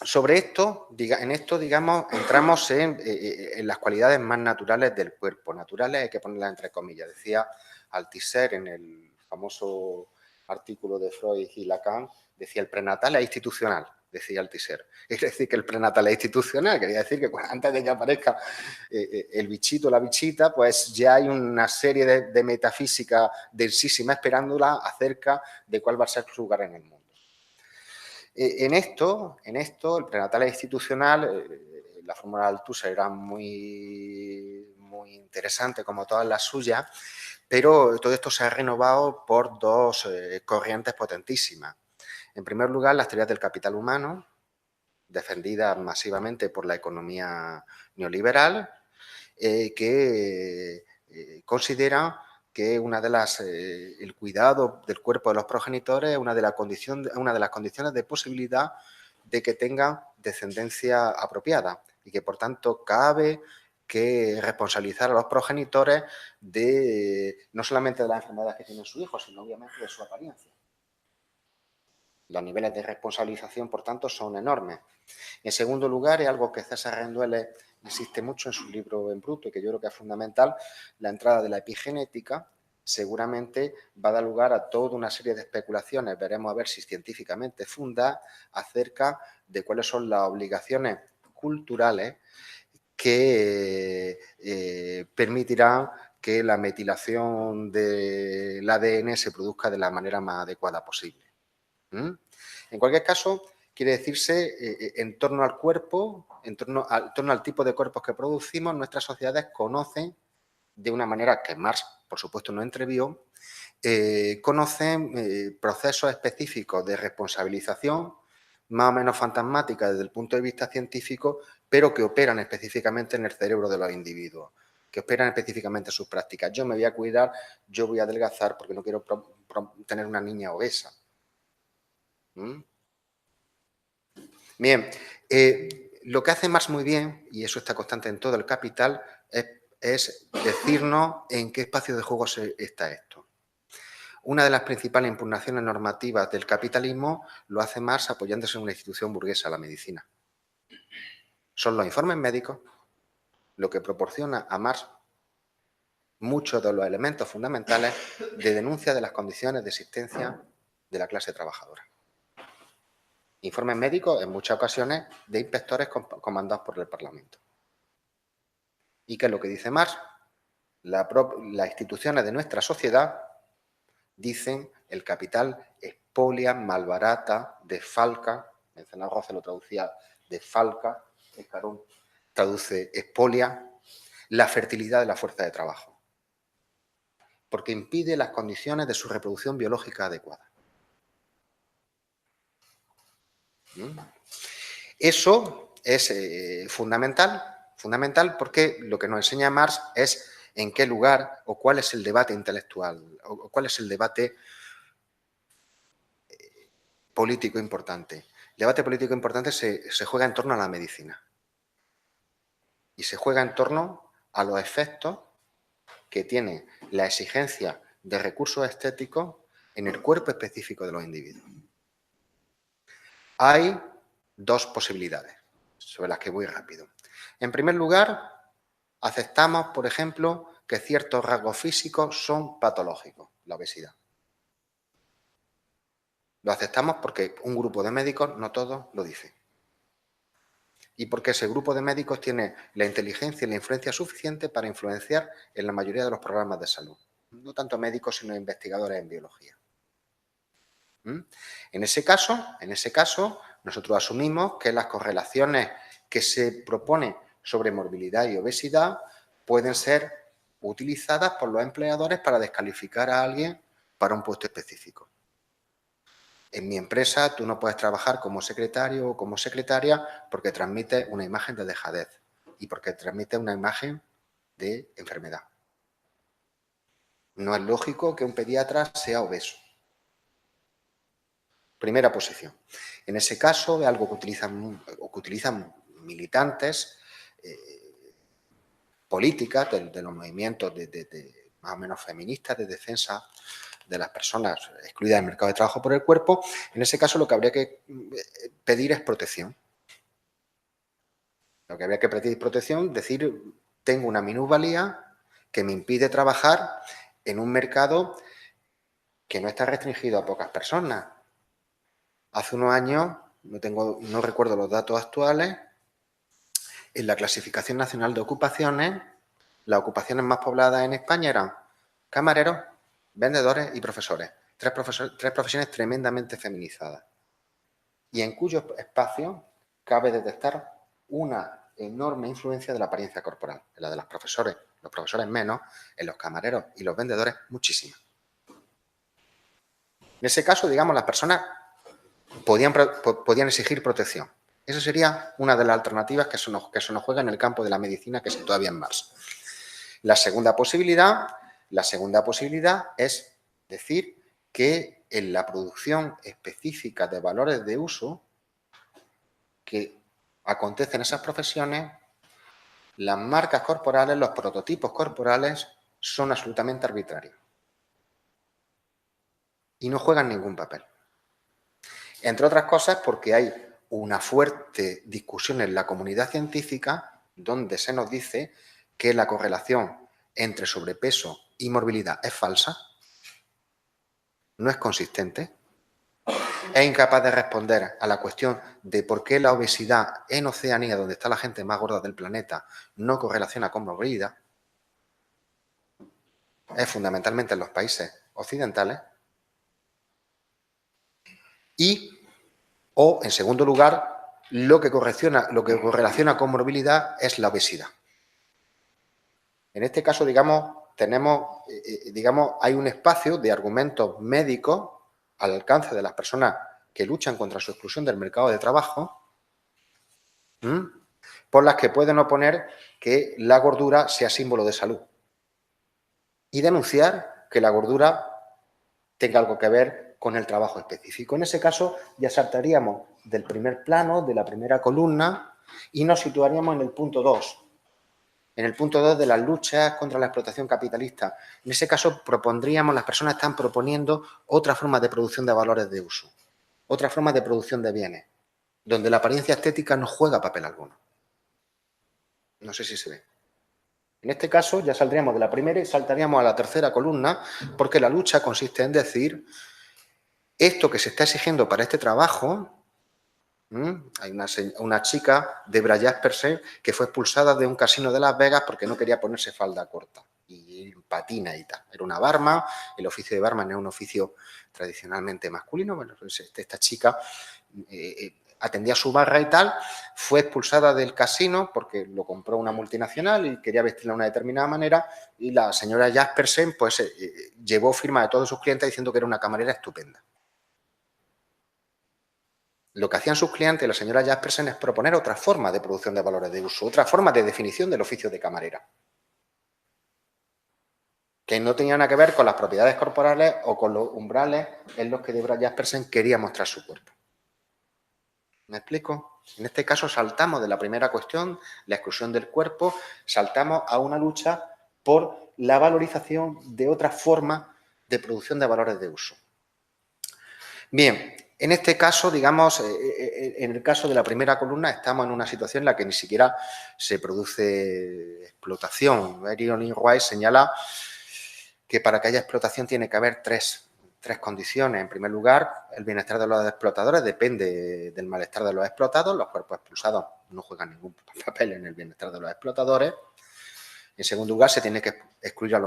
Sobre esto, digamos, entramos en las cualidades más naturales del cuerpo. Naturales hay que ponerlas entre comillas. Decía Althusser en el famoso artículo de Freud y Lacan, decía el prenatal es institucional, decía Althusser. Es decir, que el prenatal es institucional, quería decir que antes de que aparezca el bichito o la bichita, pues ya hay una serie de metafísica densísima esperándola acerca de cuál va a ser su lugar en el mundo. En esto, el prenatal es institucional, la fórmula de Althusser era muy interesante como todas las suyas, pero todo esto se ha renovado por dos corrientes potentísimas. En primer lugar, las teorías del capital humano, defendidas masivamente por la economía neoliberal, que consideran que el cuidado del cuerpo de los progenitores es una de las condiciones de posibilidad de que tengan descendencia apropiada y que, por tanto, cabe que responsabilizar a los progenitores no solamente de las enfermedades que tienen sus hijos, sino obviamente de su apariencia. Los niveles de responsabilización, por tanto, son enormes. En segundo lugar, es algo que César Rendueles insiste mucho en su libro En Bruto y que yo creo que es fundamental, la entrada de la epigenética seguramente va a dar lugar a toda una serie de especulaciones, veremos a ver si científicamente fundadas, acerca de cuáles son las obligaciones culturales que permitirán que la metilación del ADN se produzca de la manera más adecuada posible. En cualquier caso, quiere decirse, en torno al cuerpo, en torno al tipo de cuerpos que producimos, nuestras sociedades conocen, de una manera que Marx, por supuesto, no entrevió, conocen procesos específicos de responsabilización, más o menos fantasmática desde el punto de vista científico, pero que operan específicamente en el cerebro de los individuos, que operan específicamente en sus prácticas. Yo me voy a cuidar, yo voy a adelgazar porque no quiero tener una niña obesa. Bien, lo que hace Marx muy bien, y eso está constante en todo el Capital, es decirnos en qué espacio de juego está esto. Una de las principales impugnaciones normativas del capitalismo lo hace Marx apoyándose en una institución burguesa, la medicina. Son los informes médicos lo que proporciona a Marx muchos de los elementos fundamentales de denuncia de las condiciones de existencia de la clase trabajadora. Informes médicos, en muchas ocasiones, de inspectores comandados por el Parlamento. ¿Y qué es lo que dice Marx? Las instituciones de nuestra sociedad dicen el capital expolia, malbarata, desfalca, Mencionado lo traducía desfalca, Escarón traduce expolia, la fertilidad de la fuerza de trabajo, porque impide las condiciones de su reproducción biológica adecuada. Eso es fundamental porque lo que nos enseña Marx es en qué lugar o cuál es el debate intelectual o cuál es el debate político importante. El debate político importante se juega en torno a la medicina y se juega en torno a los efectos que tiene la exigencia de recursos estéticos en el cuerpo específico de los individuos. Hay dos posibilidades sobre las que voy rápido. En primer lugar, aceptamos, por ejemplo, que ciertos rasgos físicos son patológicos, la obesidad. Lo aceptamos porque un grupo de médicos, no todos, lo dice. Y porque ese grupo de médicos tiene la inteligencia y la influencia suficiente para influenciar en la mayoría de los programas de salud. No tanto médicos, sino investigadores en biología. En ese caso, nosotros asumimos que las correlaciones que se proponen sobre morbilidad y obesidad pueden ser utilizadas por los empleadores para descalificar a alguien para un puesto específico. En mi empresa tú no puedes trabajar como secretario o como secretaria porque transmite una imagen de dejadez y porque transmite una imagen de enfermedad. No es lógico que un pediatra sea obeso. Primera posición. En ese caso es algo que utilizan militantes políticas de los movimientos más o menos feministas de defensa de las personas excluidas del mercado de trabajo por el cuerpo. En ese caso lo que habría que pedir es protección. Lo que habría que pedir protección, decir, tengo una minusvalía que me impide trabajar en un mercado que no está restringido a pocas personas. Hace unos años, no recuerdo los datos actuales, en la clasificación nacional de ocupaciones, las ocupaciones más pobladas en España eran camareros, vendedores y profesores. Tres profesiones tremendamente feminizadas. Y en cuyos espacios cabe detectar una enorme influencia de la apariencia corporal. En la de los profesores menos, en los camareros y los vendedores muchísima. En ese caso, digamos, las personas podían exigir protección. Esa sería una de las alternativas que se nos juega en el campo de la medicina que se sitúa bien Marx. La segunda posibilidad es decir que en la producción específica de valores de uso que acontecen en esas profesiones, las marcas corporales, los prototipos corporales son absolutamente arbitrarios y no juegan ningún papel. Entre otras cosas porque hay una fuerte discusión en la comunidad científica donde se nos dice que la correlación entre sobrepeso y morbilidad es falsa, no es consistente, es incapaz de responder a la cuestión de por qué la obesidad en Oceanía, donde está la gente más gorda del planeta, no correlaciona con morbilidad. Es fundamentalmente en los países occidentales. O, en segundo lugar, lo que correlaciona con morbilidad es la obesidad. En este caso, hay un espacio de argumentos médicos al alcance de las personas que luchan contra su exclusión del mercado de trabajo, por las que pueden oponer que la gordura sea símbolo de salud y denunciar que la gordura tenga algo que ver con el trabajo específico. En ese caso ya saltaríamos del primer plano, de la primera columna, y nos situaríamos en el punto 2. En el punto 2 de las luchas contra la explotación capitalista. En ese caso las personas están proponiendo otra forma de producción de valores de uso, otra forma de producción de bienes, donde la apariencia estética no juega papel alguno. No sé si se ve. En este caso ya saldríamos de la primera y saltaríamos a la tercera columna, porque la lucha consiste en decir esto que se está exigiendo para este trabajo. Hay una chica, Debra Jaspersen, que fue expulsada de un casino de Las Vegas porque no quería ponerse falda corta y patina y tal. Era una barman, el oficio de barman es un oficio tradicionalmente masculino. Bueno, pues esta chica atendía su barra y tal, fue expulsada del casino porque lo compró una multinacional y quería vestirla de una determinada manera, y la señora Jaspersen pues llevó firma de todos sus clientes diciendo que era una camarera estupenda. Lo que hacían sus clientes, la señora Jaspersen, es proponer otra forma de producción de valores de uso, otra forma de definición del oficio de camarera, que no tenía nada que ver con las propiedades corporales o con los umbrales en los que Debra Jaspersen quería mostrar su cuerpo. ¿Me explico? En este caso saltamos de la primera cuestión, la exclusión del cuerpo, saltamos a una lucha por la valorización de otra forma de producción de valores de uso. Bien, en este caso, en el caso de la primera columna, estamos en una situación en la que ni siquiera se produce explotación. Marion White señala que para que haya explotación tiene que haber tres condiciones. En primer lugar, el bienestar de los explotadores depende del malestar de los explotados. Los cuerpos expulsados no juegan ningún papel en el bienestar de los explotadores. En segundo lugar, se tiene que excluir a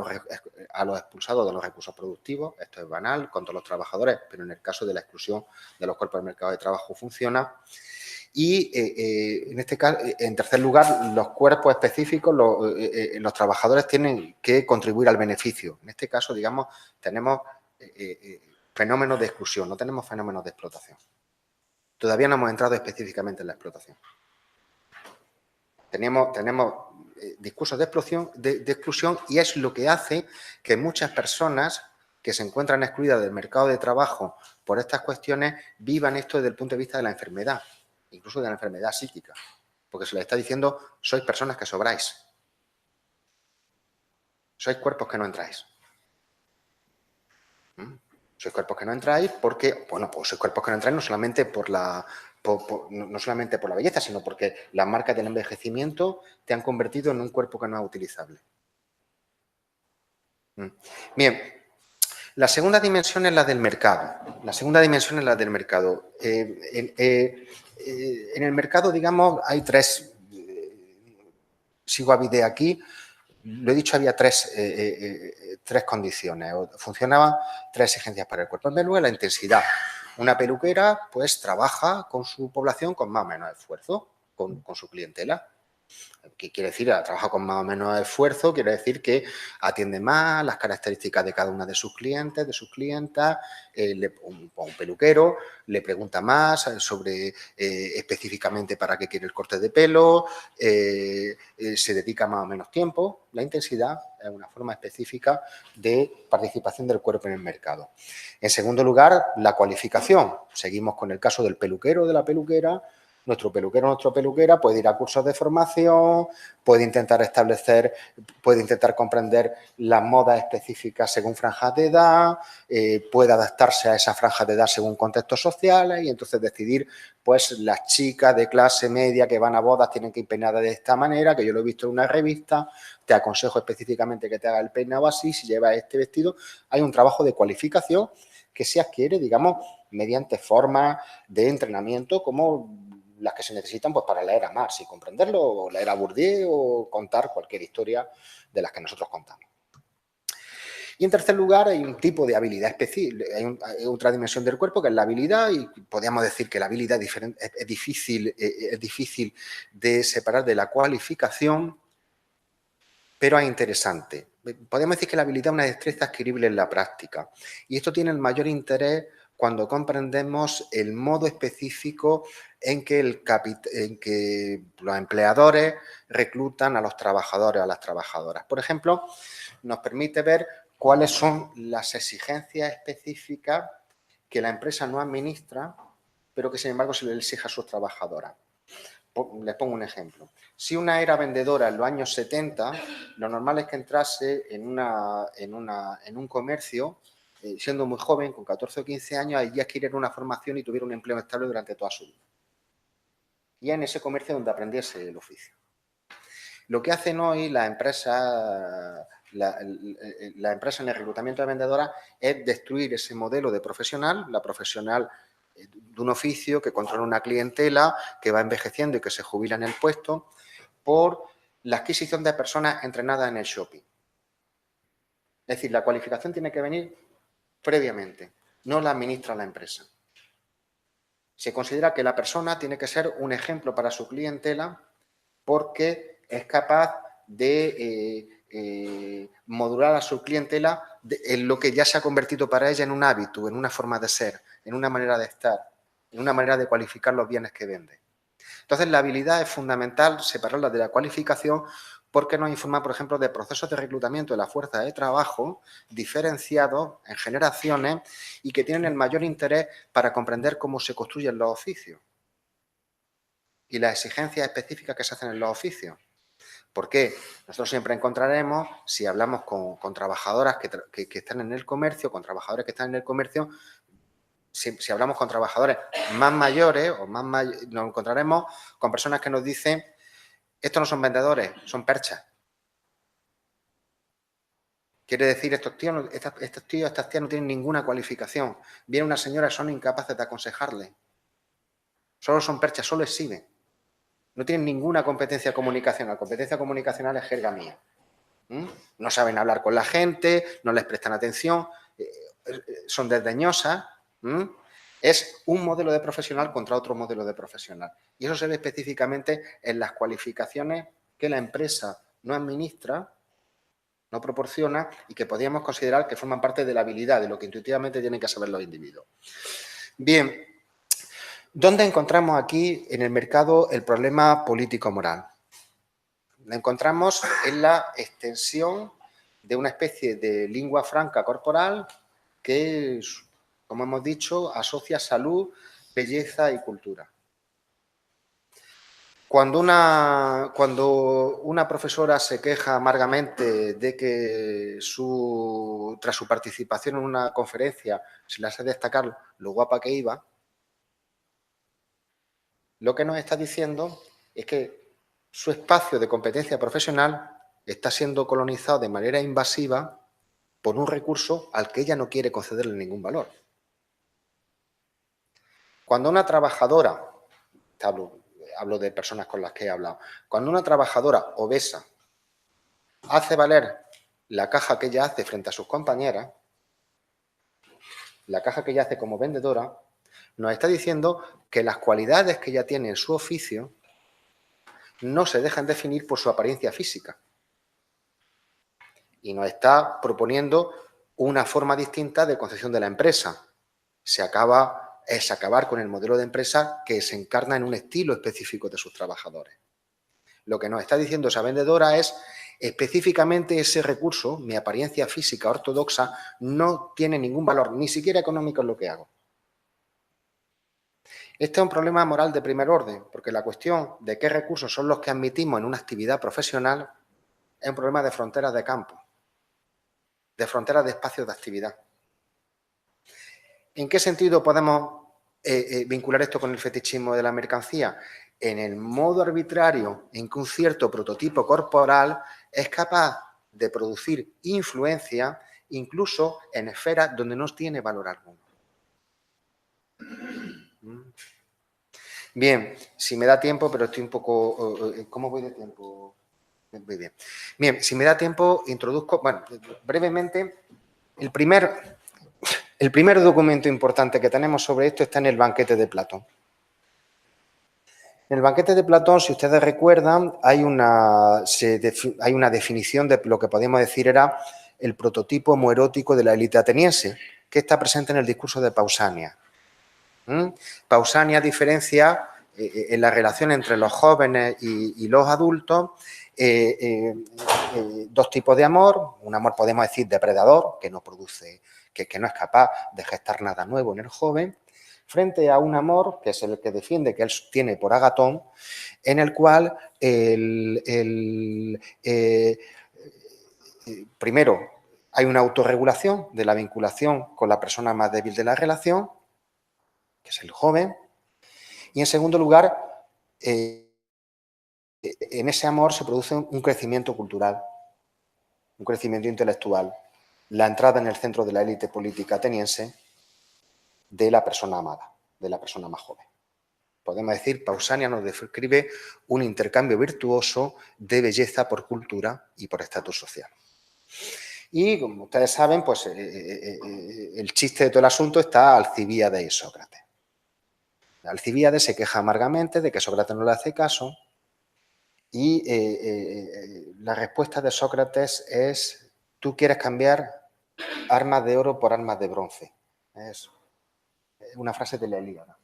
los expulsados de los recursos productivos. Esto es banal con todos los trabajadores, pero en el caso de la exclusión de los cuerpos del mercado de trabajo funciona. Y en este caso, en tercer lugar, los cuerpos específicos, los trabajadores tienen que contribuir al beneficio. En este caso, tenemos fenómenos de exclusión, no tenemos fenómenos de explotación. Todavía no hemos entrado específicamente en la explotación. Tenemos discursos de exclusión, y es lo que hace que muchas personas que se encuentran excluidas del mercado de trabajo por estas cuestiones vivan esto desde el punto de vista de la enfermedad, incluso de la enfermedad psíquica, porque se les está diciendo: sois personas que sobráis, sois cuerpos que no entráis. Sois cuerpos que no entráis porque, pues sois cuerpos que no entráis no solamente por la belleza, sino porque las marcas del envejecimiento te han convertido en un cuerpo que no es utilizable. Bien, la segunda dimensión es la del mercado. En el mercado, hay tres. Sigo a Vide aquí. Lo he dicho, había tres condiciones. Funcionaban tres exigencias para el cuerpo. En primer lugar, la intensidad. Una peluquera pues trabaja con su población con más o menos esfuerzo, con su clientela. ¿Qué quiere decir? Trabaja con más o menos esfuerzo, quiere decir que atiende más las características de cada una de sus clientes, de sus clientas, un peluquero le pregunta más sobre específicamente para qué quiere el corte de pelo, se dedica más o menos tiempo. La intensidad es una forma específica de participación del cuerpo en el mercado. En segundo lugar, la cualificación. Seguimos con el caso del peluquero o de la peluquera. Nuestro peluquero o nuestra peluquera puede ir a cursos de formación, puede intentar comprender las modas específicas según franjas de edad, puede adaptarse a esa franja de edad según contextos sociales y entonces decidir, pues las chicas de clase media que van a bodas tienen que ir peinadas de esta manera, que yo lo he visto en una revista, te aconsejo específicamente que te haga el peinado así, si llevas este vestido. Hay un trabajo de cualificación que se adquiere, digamos, mediante formas de entrenamiento como las que se necesitan pues, para leer a Marx y comprenderlo, o leer a Bourdieu o contar cualquier historia de las que nosotros contamos. Y en tercer lugar hay un tipo de habilidad específica, hay otra dimensión del cuerpo que es la habilidad y podríamos decir que la habilidad es difícil de separar de la cualificación, pero es interesante. Podemos decir que la habilidad es una destreza adquirible en la práctica y esto tiene el mayor interés cuando comprendemos el modo específico en que los empleadores reclutan a los trabajadores o a las trabajadoras. Por ejemplo, nos permite ver cuáles son las exigencias específicas que la empresa no administra, pero que sin embargo se le exige a sus trabajadoras. Les pongo un ejemplo. Si una era vendedora en los años 70, lo normal es que entrase en un comercio, siendo muy joven, con 14 o 15 años, y adquiriera una formación y tuviera un empleo estable durante toda su vida. Y en ese comercio donde aprendiese el oficio. Lo que hacen hoy las empresas en el reclutamiento de vendedoras es destruir ese modelo de profesional, la profesional de un oficio que controla una clientela, que va envejeciendo y que se jubila en el puesto, por la adquisición de personas entrenadas en el shopping. Es decir, la cualificación tiene que venir previamente, no la administra la empresa. Se considera que la persona tiene que ser un ejemplo para su clientela porque es capaz de modular a su clientela en lo que ya se ha convertido para ella en un hábito, en una forma de ser, en una manera de estar, en una manera de cualificar los bienes que vende. Entonces, la habilidad es fundamental separarla de la cualificación porque nos informa, por ejemplo, de procesos de reclutamiento de la fuerza de trabajo diferenciados en generaciones y que tienen el mayor interés para comprender cómo se construyen los oficios y las exigencias específicas que se hacen en los oficios. ¿Por qué? Nosotros siempre encontraremos, si hablamos con trabajadoras que están en el comercio, con trabajadores que están en el comercio, si hablamos con trabajadores más mayores nos encontraremos con personas que nos dicen, estos no son vendedores, son perchas. Quiere decir, estas tías no tienen ninguna cualificación. Viene una señora y son incapaces de aconsejarle. Solo son perchas, solo exhiben. No tienen ninguna competencia comunicacional. La competencia comunicacional es jerga mía. No saben hablar con la gente, no les prestan atención, son desdeñosas. Es un modelo de profesional contra otro modelo de profesional. Y eso se ve específicamente en las cualificaciones que la empresa no administra, no proporciona y que podríamos considerar que forman parte de la habilidad, de lo que intuitivamente tienen que saber los individuos. Bien, ¿dónde encontramos aquí en el mercado el problema político-moral? Lo encontramos en la extensión de una especie de lengua franca corporal que, como hemos dicho, asocia salud, belleza y cultura. Cuando una profesora se queja amargamente de que tras su participación en una conferencia se le hace destacar lo guapa que iba, lo que nos está diciendo es que su espacio de competencia profesional está siendo colonizado de manera invasiva por un recurso al que ella no quiere concederle ningún valor. Cuando una trabajadora, hablo de personas con las que he hablado, cuando una trabajadora obesa hace valer la caja que ella hace frente a sus compañeras, la caja que ella hace como vendedora, nos está diciendo que las cualidades que ella tiene en su oficio no se dejan definir por su apariencia física. Y nos está proponiendo una forma distinta de concepción de la empresa. Es acabar con el modelo de empresa que se encarna en un estilo específico de sus trabajadores. Lo que nos está diciendo esa vendedora es específicamente ese recurso, mi apariencia física ortodoxa, no tiene ningún valor, ni siquiera económico en lo que hago. Este es un problema moral de primer orden, porque la cuestión de qué recursos son los que admitimos en una actividad profesional es un problema de fronteras de campo, de fronteras de espacios de actividad. ¿En qué sentido podemos vincular esto con el fetichismo de la mercancía? En el modo arbitrario en que un cierto prototipo corporal es capaz de producir influencia incluso en esferas donde no tiene valor alguno. Bien, si me da tiempo, pero estoy un poco... ¿Cómo voy de tiempo? Muy bien. Bien, si me da tiempo, introduzco... Bueno, brevemente, el primer documento importante que tenemos sobre esto está en el Banquete de Platón. En el Banquete de Platón, si ustedes recuerdan, hay una definición de lo que podemos decir era el prototipo homoerótico de la élite ateniense, que está presente en el discurso de Pausania. Pausania diferencia en la relación entre los jóvenes y los adultos dos tipos de amor. Un amor, podemos decir, depredador, que no produce, que no es capaz de gestar nada nuevo en el joven, frente a un amor, que es el que defiende, que él tiene por Agatón, en el cual primero hay una autorregulación de la vinculación con la persona más débil de la relación, que es el joven, y en segundo lugar, en ese amor se produce un crecimiento cultural, un crecimiento intelectual, la entrada en el centro de la élite política ateniense de la persona amada, de la persona más joven. Podemos decir, Pausania nos describe un intercambio virtuoso de belleza por cultura y por estatus social. Y, como ustedes saben, pues el chiste de todo el asunto está Alcibíades y Sócrates. Alcibíades se queja amargamente de que Sócrates no le hace caso y la respuesta de Sócrates es: tú quieres cambiar armas de oro por armas de bronce. Es una frase de la Ilíada.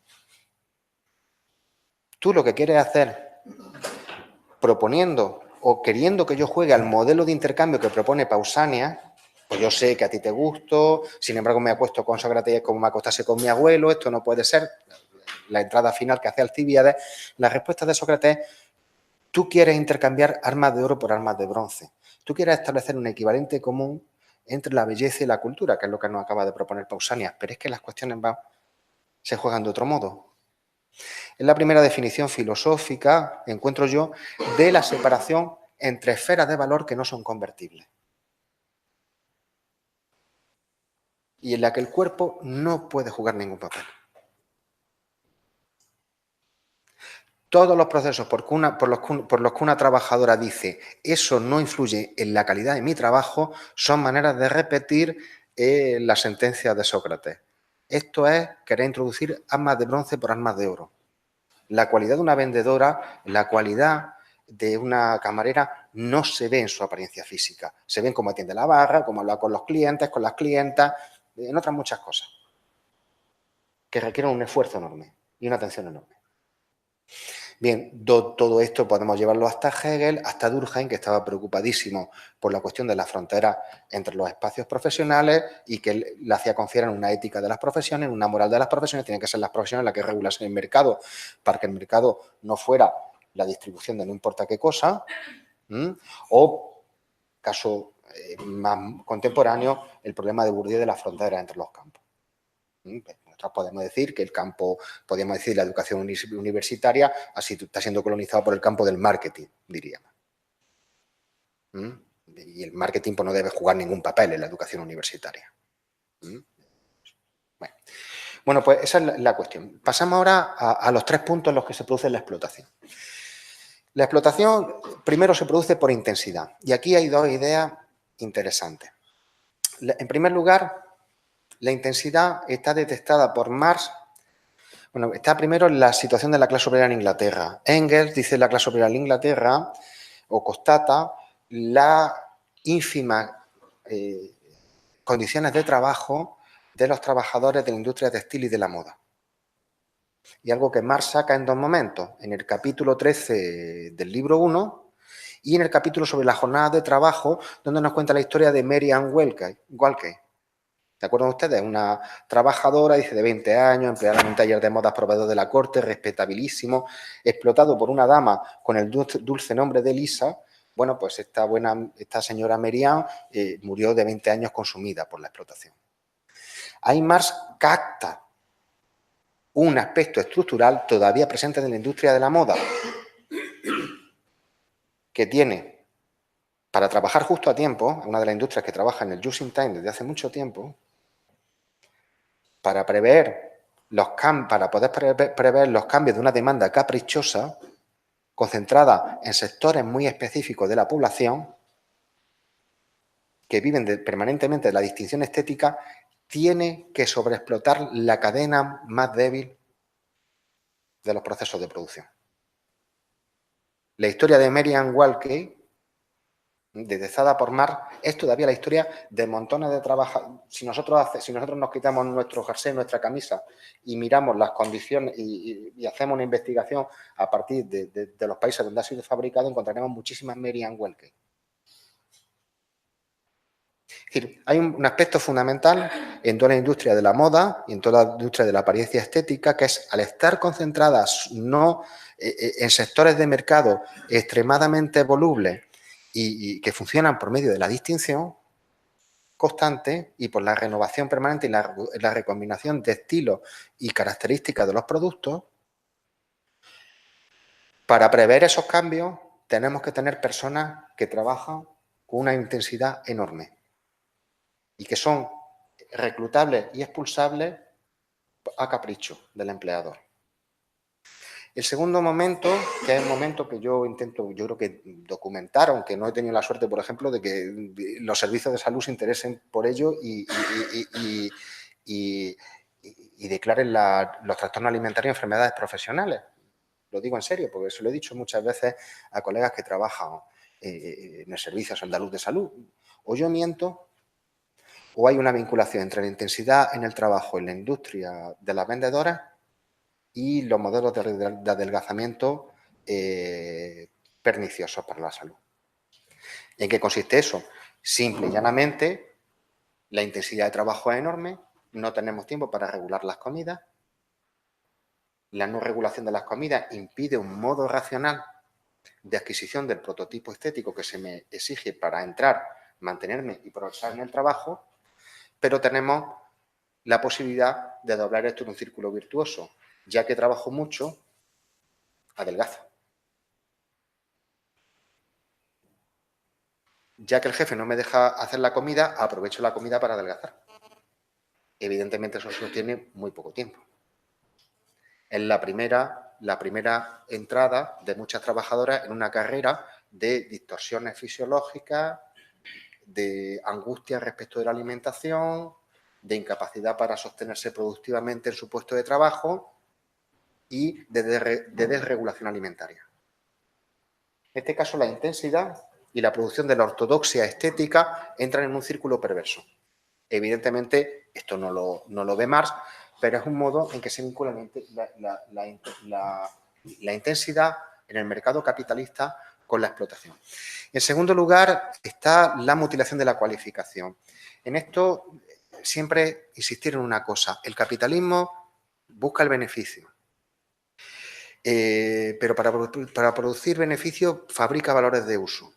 Tú lo que quieres hacer proponiendo o queriendo que yo juegue al modelo de intercambio que propone Pausania, pues yo sé que a ti te gusto, sin embargo me acuesto con Sócrates como me acostase con mi abuelo, esto no puede ser. La entrada final que hace Alcibíades, la respuesta de Sócrates: tú quieres intercambiar armas de oro por armas de bronce. Tú quieres establecer un equivalente común entre la belleza y la cultura, que es lo que nos acaba de proponer Pausanias, pero es que las cuestiones se juegan de otro modo. Es la primera definición filosófica, encuentro yo, de la separación entre esferas de valor que no son convertibles. Y en la que el cuerpo no puede jugar ningún papel. Todos los procesos por los que una trabajadora dice eso no influye en la calidad de mi trabajo son maneras de repetir la sentencia de Sócrates. Esto es querer introducir armas de bronce por armas de oro. La cualidad de una vendedora, la cualidad de una camarera no se ve en su apariencia física. Se ve en cómo atiende la barra, cómo habla con los clientes, con las clientas, en otras muchas cosas que requieren un esfuerzo enorme y una atención enorme. Bien, todo esto podemos llevarlo hasta Hegel, hasta Durkheim, que estaba preocupadísimo por la cuestión de la frontera entre los espacios profesionales y que le hacía confiar en una ética de las profesiones, en una moral de las profesiones. Tienen que ser las profesiones las que regulasen el mercado para que el mercado no fuera la distribución de no importa qué cosa, o, caso más contemporáneo, el problema de Bourdieu de la frontera entre los campos. Nosotros podemos decir que el campo, podríamos decir, la educación universitaria así está siendo colonizado por el campo del marketing, diríamos. Y el marketing pues, no debe jugar ningún papel en la educación universitaria. Bueno, pues esa es la cuestión. Pasamos ahora a los 3 puntos en los que se produce la explotación. La explotación primero se produce por intensidad. Y aquí hay 2 ideas interesantes. En primer lugar, la intensidad está detectada por Marx Bueno, está primero la situación de la clase obrera en Inglaterra. Engels dice la clase obrera en Inglaterra, o constata la ínfima condiciones de trabajo de los trabajadores de la industria textil y de la moda. Y algo que Marx saca en dos momentos, en el capítulo 13 del libro 1 y en el capítulo sobre la jornada de trabajo, donde nos cuenta la historia de Mary Ann Walkey. ¿Se acuerdan ustedes? Una trabajadora, dice, de 20 años, empleada en un taller de modas proveedor de la corte, respetabilísimo, explotado por una dama con el dulce nombre de Lisa. Bueno, pues esta señora Mary Ann murió de 20 años consumida por la explotación. Ahí Marx capta un aspecto estructural todavía presente en la industria de la moda, que tiene, para trabajar justo a tiempo, una de las industrias que trabaja en el just in time desde hace mucho tiempo, para poder prever los cambios de una demanda caprichosa, concentrada en sectores muy específicos de la población, que viven permanentemente de la distinción estética, tiene que sobreexplotar la cadena más débil de los procesos de producción. La historia de Mary Ann Walkey, dedizada por Marx, es todavía la historia de montones de trabajadores. Si nosotros nos quitamos nuestro jersey, nuestra camisa y miramos las condiciones y hacemos una investigación a partir de los países donde ha sido fabricado, encontraremos muchísimas Mary Ann Walkey. Es decir, hay un aspecto fundamental en toda la industria de la moda y en toda la industria de la apariencia estética, que es, al estar concentradas no en sectores de mercado extremadamente volubles y que funcionan por medio de la distinción constante y por la renovación permanente y la recombinación de estilos y características de los productos, para prever esos cambios tenemos que tener personas que trabajan con una intensidad enorme y que son reclutables y expulsables a capricho del empleador. El segundo momento, que es el momento que yo creo que documentar, aunque no he tenido la suerte, por ejemplo, de que los servicios de salud se interesen por ello y declaren los trastornos alimentarios enfermedades profesionales. Lo digo en serio, porque se lo he dicho muchas veces a colegas que trabajan en el Servicio Andaluz de Salud. O yo miento, o hay una vinculación entre la intensidad en el trabajo en la industria de las vendedoras y los modelos de adelgazamiento perniciosos para la salud. ¿En qué consiste eso? Simple y llanamente, la intensidad de trabajo es enorme, no tenemos tiempo para regular las comidas, la no regulación de las comidas impide un modo racional de adquisición del prototipo estético que se me exige para entrar, mantenerme y progresar en el trabajo, pero tenemos la posibilidad de doblar esto en un círculo virtuoso. Ya que trabajo mucho, adelgazo. Ya que el jefe no me deja hacer la comida, aprovecho la comida para adelgazar. Evidentemente eso se sostiene muy poco tiempo. Es la primera entrada de muchas trabajadoras en una carrera de distorsiones fisiológicas, de angustia respecto de la alimentación, de incapacidad para sostenerse productivamente en su puesto de trabajo y de desregulación alimentaria. En este caso, la intensidad y la producción de la ortodoxia estética entran en un círculo perverso. Evidentemente, esto no lo ve Marx, pero es un modo en que se vincula la intensidad en el mercado capitalista con la explotación. En segundo lugar, está la mutilación de la cualificación. En esto, siempre insistir en una cosa: el capitalismo busca el beneficio. Pero para producir beneficio fabrica valores de uso.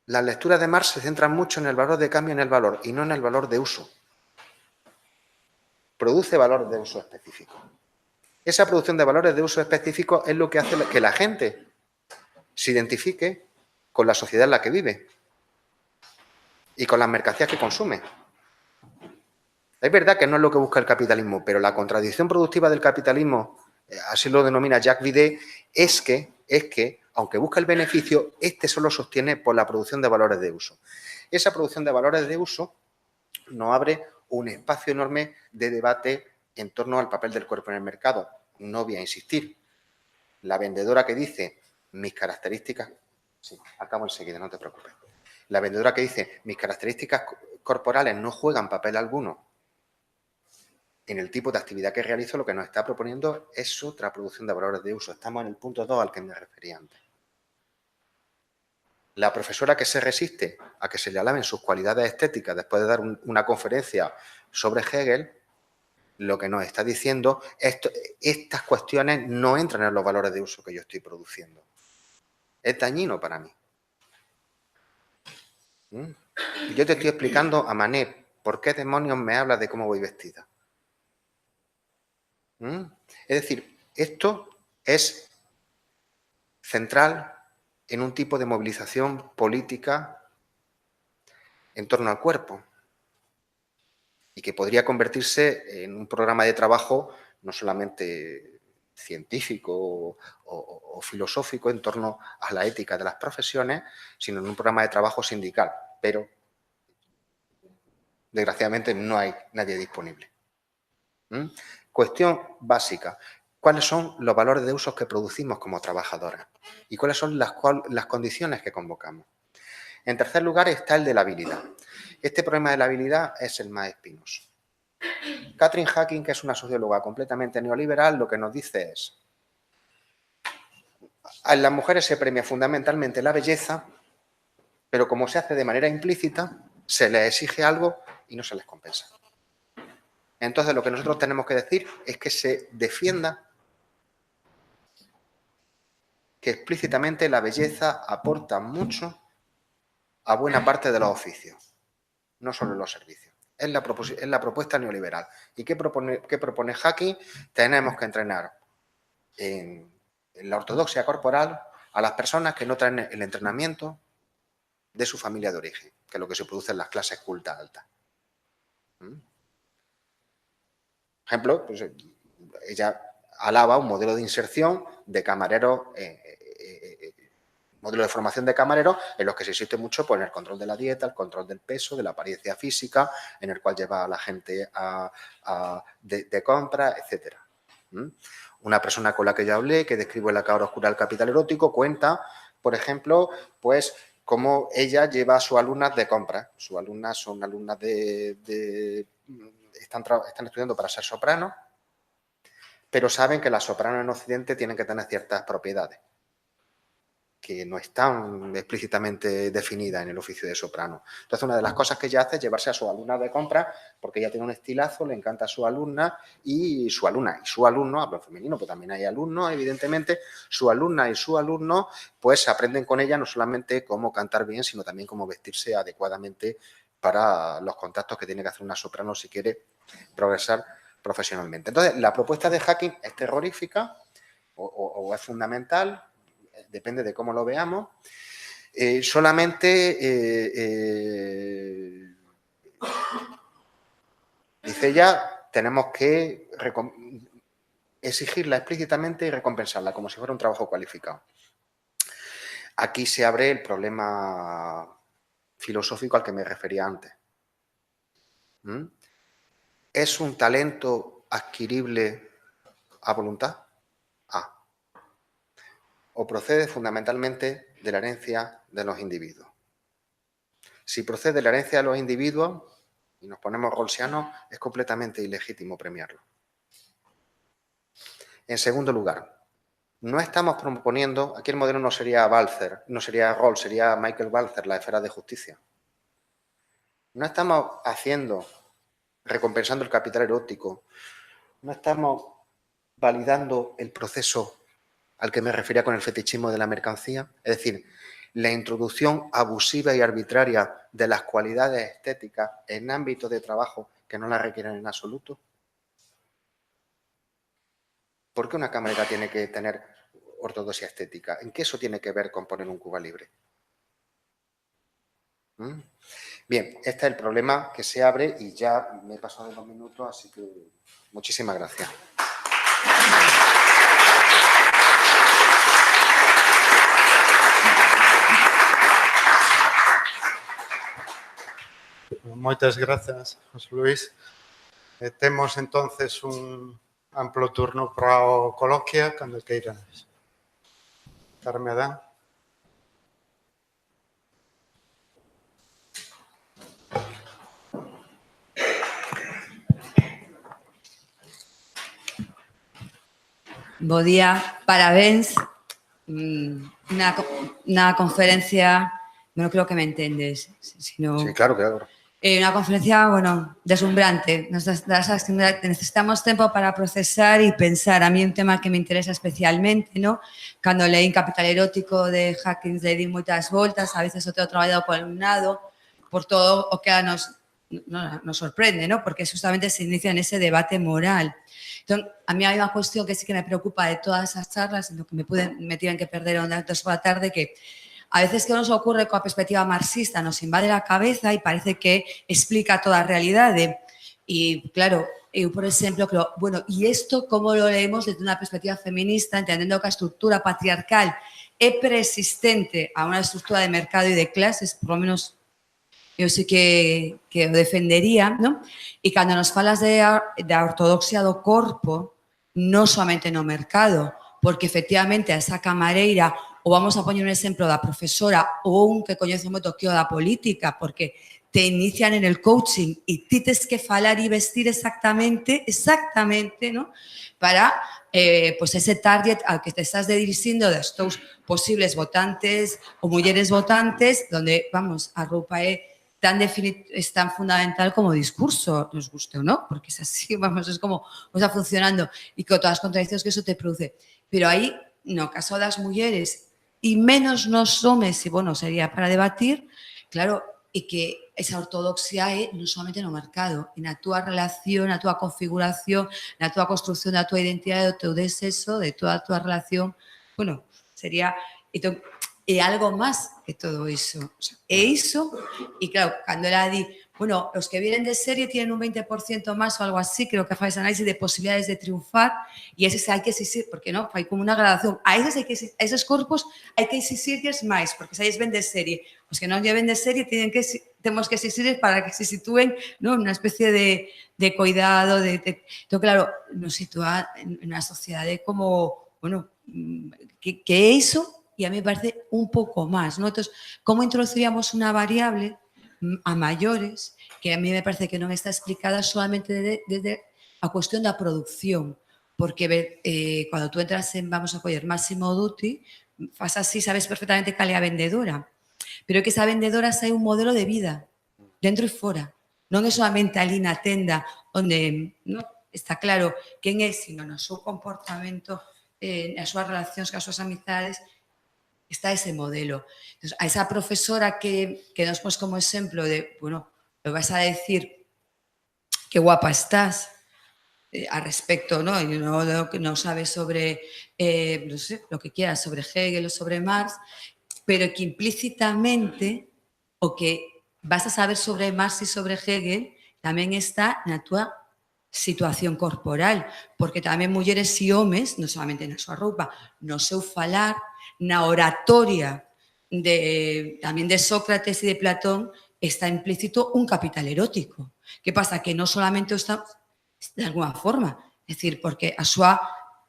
Las lecturas de Marx se centran mucho en el valor de cambio en el valor y no en el valor de uso. Produce valores de uso específico. Esa producción de valores de uso específico es lo que hace que la gente se identifique con la sociedad en la que vive y con las mercancías que consume. Es verdad que no es lo que busca el capitalismo, pero la contradicción productiva del capitalismo, así lo denomina Jacques Vide, es que, aunque busca el beneficio, este solo sostiene por la producción de valores de uso. Esa producción de valores de uso nos abre un espacio enorme de debate en torno al papel del cuerpo en el mercado. No voy a insistir. La vendedora que dice mis características... Sí, acabo enseguida, no te preocupes. La vendedora que dice mis características corporales no juegan papel alguno en el tipo de actividad que realizo, lo que nos está proponiendo es otra producción de valores de uso. Estamos en el punto 2 al que me refería antes. La profesora que se resiste a que se le alaben sus cualidades estéticas después de dar una conferencia sobre Hegel, lo que nos está diciendo es que estas cuestiones no entran en los valores de uso que yo estoy produciendo. Es dañino para mí. Yo te estoy explicando a Manet por qué demonios me hablas de cómo voy vestida. Es decir, esto es central en un tipo de movilización política en torno al cuerpo y que podría convertirse en un programa de trabajo no solamente científico o filosófico en torno a la ética de las profesiones, sino en un programa de trabajo sindical, pero desgraciadamente no hay nadie disponible. Cuestión básica. ¿Cuáles son los valores de uso que producimos como trabajadoras? ¿Y cuáles son las condiciones que convocamos? En tercer lugar está el de la habilidad. Este problema de la habilidad es el más espinoso. Catherine Hacking, que es una socióloga completamente neoliberal, lo que nos dice es: a las mujeres se premia fundamentalmente la belleza, pero como se hace de manera implícita, se les exige algo y no se les compensa. Entonces, lo que nosotros tenemos que decir es que se defienda que explícitamente la belleza aporta mucho a buena parte de los oficios, no solo en los servicios. Es la propuesta neoliberal. ¿Y qué propone Hacking? Tenemos que entrenar en la ortodoxia corporal a las personas que no traen el entrenamiento de su familia de origen, que es lo que se produce en las clases cultas altas. Ejemplo, pues ella alaba un modelo de inserción de camareros, modelo de formación de camareros en los que se insiste mucho pues, en el control de la dieta, el control del peso, de la apariencia física, en el cual lleva a la gente de compra, etc. Una persona con la que yo hablé, que describo en La cara oscura del capital erótico, cuenta, por ejemplo, pues cómo ella lleva a sus alumnas de compra. Sus alumnas son alumnas están estudiando para ser sopranos, pero saben que las sopranos en Occidente tienen que tener ciertas propiedades que no están explícitamente definidas en el oficio de soprano. Entonces, una de las cosas que ella hace es llevarse a su alumna de compra, porque ella tiene un estilazo, le encanta a su alumna y su alumno, hablo en femenino, pero también hay alumnos, evidentemente, su alumna y su alumno, pues aprenden con ella no solamente cómo cantar bien, sino también cómo vestirse adecuadamente para los contactos que tiene que hacer una soprano si quiere progresar profesionalmente. Entonces, la propuesta de Hacking es terrorífica o es fundamental, depende de cómo lo veamos. Dice ella, tenemos que exigirla explícitamente y recompensarla como si fuera un trabajo cualificado. Aquí se abre el problema filosófico al que me refería antes. ¿Es un talento adquirible a voluntad? ¿O procede fundamentalmente de la herencia de los individuos? Si procede de la herencia de los individuos y nos ponemos rawlsianos, es completamente ilegítimo premiarlo. En segundo lugar, no estamos proponiendo, aquí el modelo no sería Balzer, no sería Rawls, sería Michael Balzer, la esfera de justicia. No estamos recompensando el capital erótico, no estamos validando el proceso al que me refería con el fetichismo de la mercancía, es decir, la introducción abusiva y arbitraria de las cualidades estéticas en ámbitos de trabajo que no las requieren en absoluto. ¿Por qué una camarera tiene que tener ortodoxia estética? ¿En qué eso tiene que ver con poner un Cuba libre? Bien, este es el problema que se abre y ya me he pasado de 2 minutos, así que muchísimas gracias. Moitas grazas, José Luis. Temos entonces un amplo turno para o coloquia, cando queiran. Carme Adán. Bo día, parabéns. Na conferencia, bueno, creo que me entendes. Sino, sí, claro, claro. Una conferencia, bueno, deslumbrante. Necesitamos tempo para procesar e pensar. A mí un tema que me interesa especialmente, ¿no? Cando leí Capital Erótico de Hawkins, le di moitas voltas, a veces o tenho traballado co alumnado, por todo o que nos sorprende, ¿no? Porque justamente se inicia en ese debate moral. Entón, a mí hai unha cuestión que sí que me preocupa de todas as charlas, en lo que me tiven que perder ondas por a tarde, que a veces que nos ocurre coa perspectiva marxista nos invade a cabeza e parece que explica toda a realidade. E, claro, eu, por exemplo, creo, bueno, e isto como lo leemos desde unha perspectiva feminista, entendendo que a estructura patriarcal é preexistente a unha estructura de mercado e de clases, por lo menos eu sí que o defendería, ¿no? E cando nos falas da ortodoxia do corpo, non somente no mercado, porque efectivamente a esa camareira, ou vamos a poñer un exemplo da profesora ou un que coñece moito que o da política, porque te inician en el coaching e ti tes que falar e vestir exactamente, ¿no? Para pues ese target al que te estás dirixindo das teus posibles votantes ou mulleres votantes, donde, vamos, a roupa é es tan fundamental como discurso, nos guste o no, porque es así, vamos, es como está funcionando y con todas las contradicciones que eso te produce. Pero aí, no caso das mulleres e menos nos homes, e bueno, sería para debatir, claro, e que esa ortodoxia é non somente no mercado, e na túa relación, na túa configuración, na túa construcción da túa identidade, do teu desexo, de toda a túa relación, bueno, sería... Entón, é algo máis que todo iso. O sea, é iso, e claro, cando ela di, bueno, os que vienen de serie tienen un 20% máis ou algo así, creo que faz análisis de posibilidades de triunfar, e eses hai que exigir, porque non, fai como unha gradación. A eses corpos hai que exigirles máis, porque se eles ven de serie. Os que non lleven de serie temos que exigirles para que se sitúen, non, unha especie de cuidado, Entón, claro, nos sitúa en unha sociedade como, bueno, que é iso. Y a mí me parece un poco más, ¿no? Entonces, ¿cómo introduciríamos una variable a mayores que a mí me parece que non está explicada solamente desde a cuestión da producción? Porque cuando tú entras en, vamos a coller, Massimo Dutti, faz así, sabes perfectamente cal é a vendedora. Pero é que esa vendedora sai un modelo de vida, dentro e fora. Non é solamente ali na tenda onde no, está claro quen é, sino no seu comportamento, nas súas relacións, cas súas amizades, está ese modelo. Entonces, a esa profesora que nos pos como exemplo de, bueno, lo vas a decir qué guapa estás al respecto, ¿no? Y no sabes sobre, no sé, lo que quieras, sobre Hegel o sobre Marx, pero que implícitamente o que vas a saber sobre Marx y sobre Hegel tamén está na túa situación corporal, porque tamén mulleres e homes, non solamente na súa roupa, no seu falar, na oratoria tamén de Sócrates e de Platón, está implícito un capital erótico. Que pasa? Que non solamente está de alguna forma, é dicir, porque a súa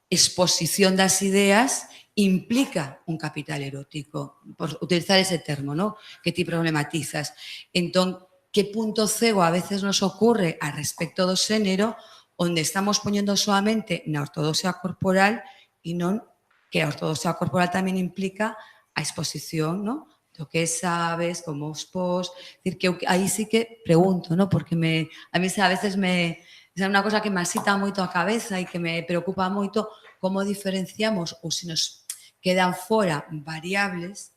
exposición das ideas implica un capital erótico, por utilizar ese termo, ¿no? Que ti problematizas. Entón, que punto cego a veces nos ocurre a respecto do xénero, onde estamos poñendo solamente na ortodoxia corporal e non que a ortodoxia corporal tamén implica a exposición, ¿no? Do que sabes, como os pos... Decir, que aí sí que pregunto, ¿no? Porque a mí a veces é unha cosa que me asita moito a cabeza e que me preocupa moito como diferenciamos ou se nos quedan fora variables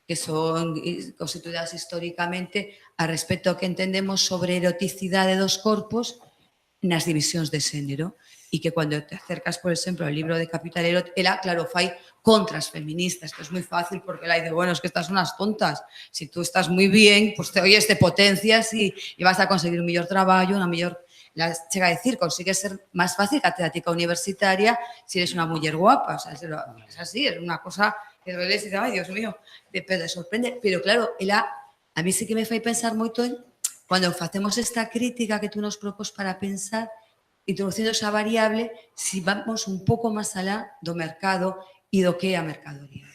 que son constituídas históricamente a respecto ao que entendemos sobre eroticidade dos corpos nas divisións de xénero. E que cando te acercas, por exemplo, ao libro de Capital Erótico, ela, claro, fai contras feministas, que é moi fácil porque ela dice, bueno, es que estas son as tontas. Si tú estás moi bien, pues te oyes, te potencias e vas a conseguir un mellor traballo, unha mellor... Chega a decir, consigues ser máis fácil catedrática universitaria si eres unha muller guapa. O sea, es así, es unha cosa que duele e dices, ai, Dios mío, te sorprende. Pero claro, ela, a mí sí que me fai pensar moito en cuando facemos esta crítica que tú nos propos para pensar, introducindo esa variable, si vamos un pouco máis alá do mercado e do que é a mercadoría.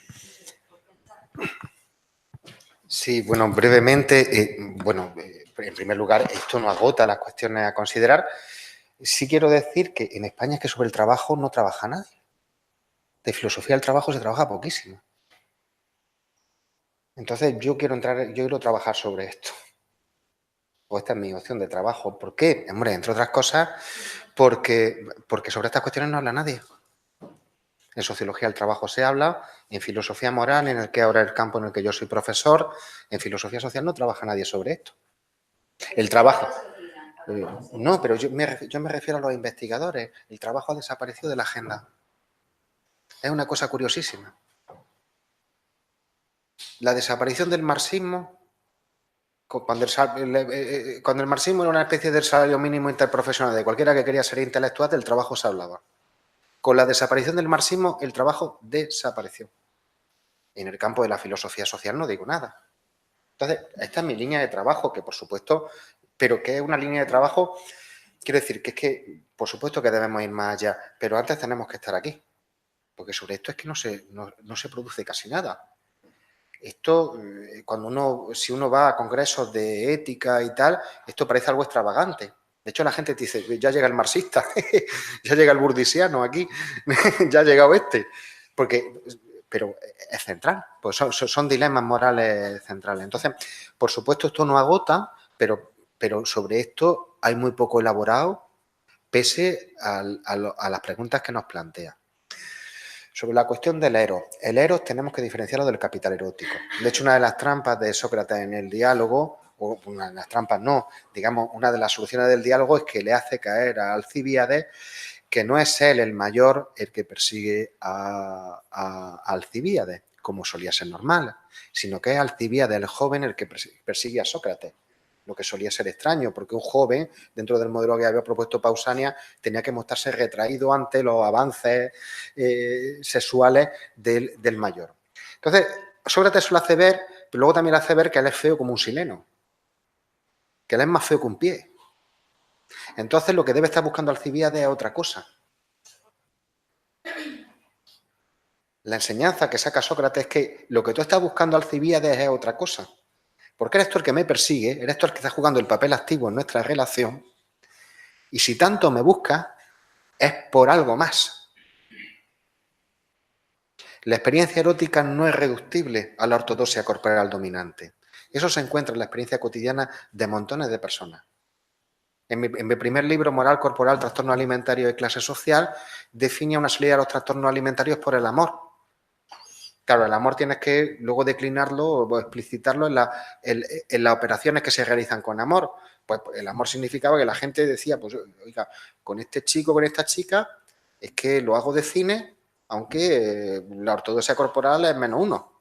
Sí, bueno, brevemente, en primer lugar, esto no agota las cuestiones a considerar. Sí quiero decir que en España es que sobre el trabajo no trabaja nadie. De filosofía del trabajo se trabaja poquísimo. Entonces, yo quiero trabajar sobre esto. O esta es mi opción de trabajo. ¿Por qué? Hombre, entre otras cosas, porque sobre estas cuestiones no habla nadie. En sociología del trabajo se habla, en filosofía moral, en el que ahora el campo en el que yo soy profesor, en filosofía social no trabaja nadie sobre esto. El trabajo. No, pero yo me refiero a los investigadores. El trabajo ha desaparecido de la agenda. Es una cosa curiosísima. La desaparición del marxismo, cuando el marxismo era una especie de salario mínimo interprofesional de cualquiera que quería ser intelectual, del trabajo se hablaba. Con la desaparición del marxismo, el trabajo desapareció. En el campo de la filosofía social no digo nada. Entonces, esta es mi línea de trabajo, que por supuesto, pero que es una línea de trabajo, quiero decir, que es que, por supuesto que debemos ir más allá, pero antes tenemos que estar aquí, porque sobre esto es que no se produce casi nada. Esto, si uno va a congresos de ética y tal, esto parece algo extravagante. De hecho, la gente te dice, ya llega el marxista, ya llega el burdisiano aquí, ya ha llegado este. Pero es central, pues son dilemas morales centrales. Entonces, por supuesto, esto no agota, pero sobre esto hay muy poco elaborado, pese a las preguntas que nos plantea. Sobre la cuestión del eros. El eros tenemos que diferenciarlo del capital erótico. De hecho, una de las trampas de Sócrates en el diálogo, o una de las trampas no, digamos, una de las soluciones del diálogo es que le hace caer a Alcibíades que no es él el mayor el que persigue a Alcibíades, como solía ser normal, sino que es Alcibíades el joven el que persigue a Sócrates. Lo que solía ser extraño, porque un joven, dentro del modelo que había propuesto Pausanias, tenía que mostrarse retraído ante los avances sexuales del mayor. Entonces, Sócrates se lo hace ver, pero luego también le hace ver que él es feo como un sileno, que él es más feo que un pie. Entonces, lo que debe estar buscando Alcibíades es otra cosa. La enseñanza que saca Sócrates es que lo que tú estás buscando Alcibíades es otra cosa. Porque eres tú el que me persigue, eres tú el que está jugando el papel activo en nuestra relación, y si tanto me buscas, es por algo más. La experiencia erótica no es reductible a la ortodoxia corporal dominante. Eso se encuentra en la experiencia cotidiana de montones de personas. En mi primer libro, Moral Corporal, Trastorno Alimentario y Clase Social, define una salida a los trastornos alimentarios por el amor. Claro, el amor tienes que luego declinarlo o explicitarlo en las operaciones que se realizan con amor. Pues el amor significaba que la gente decía, pues oiga, con este chico, con esta chica, es que lo hago de cine, aunque la ortodoxia corporal es -1.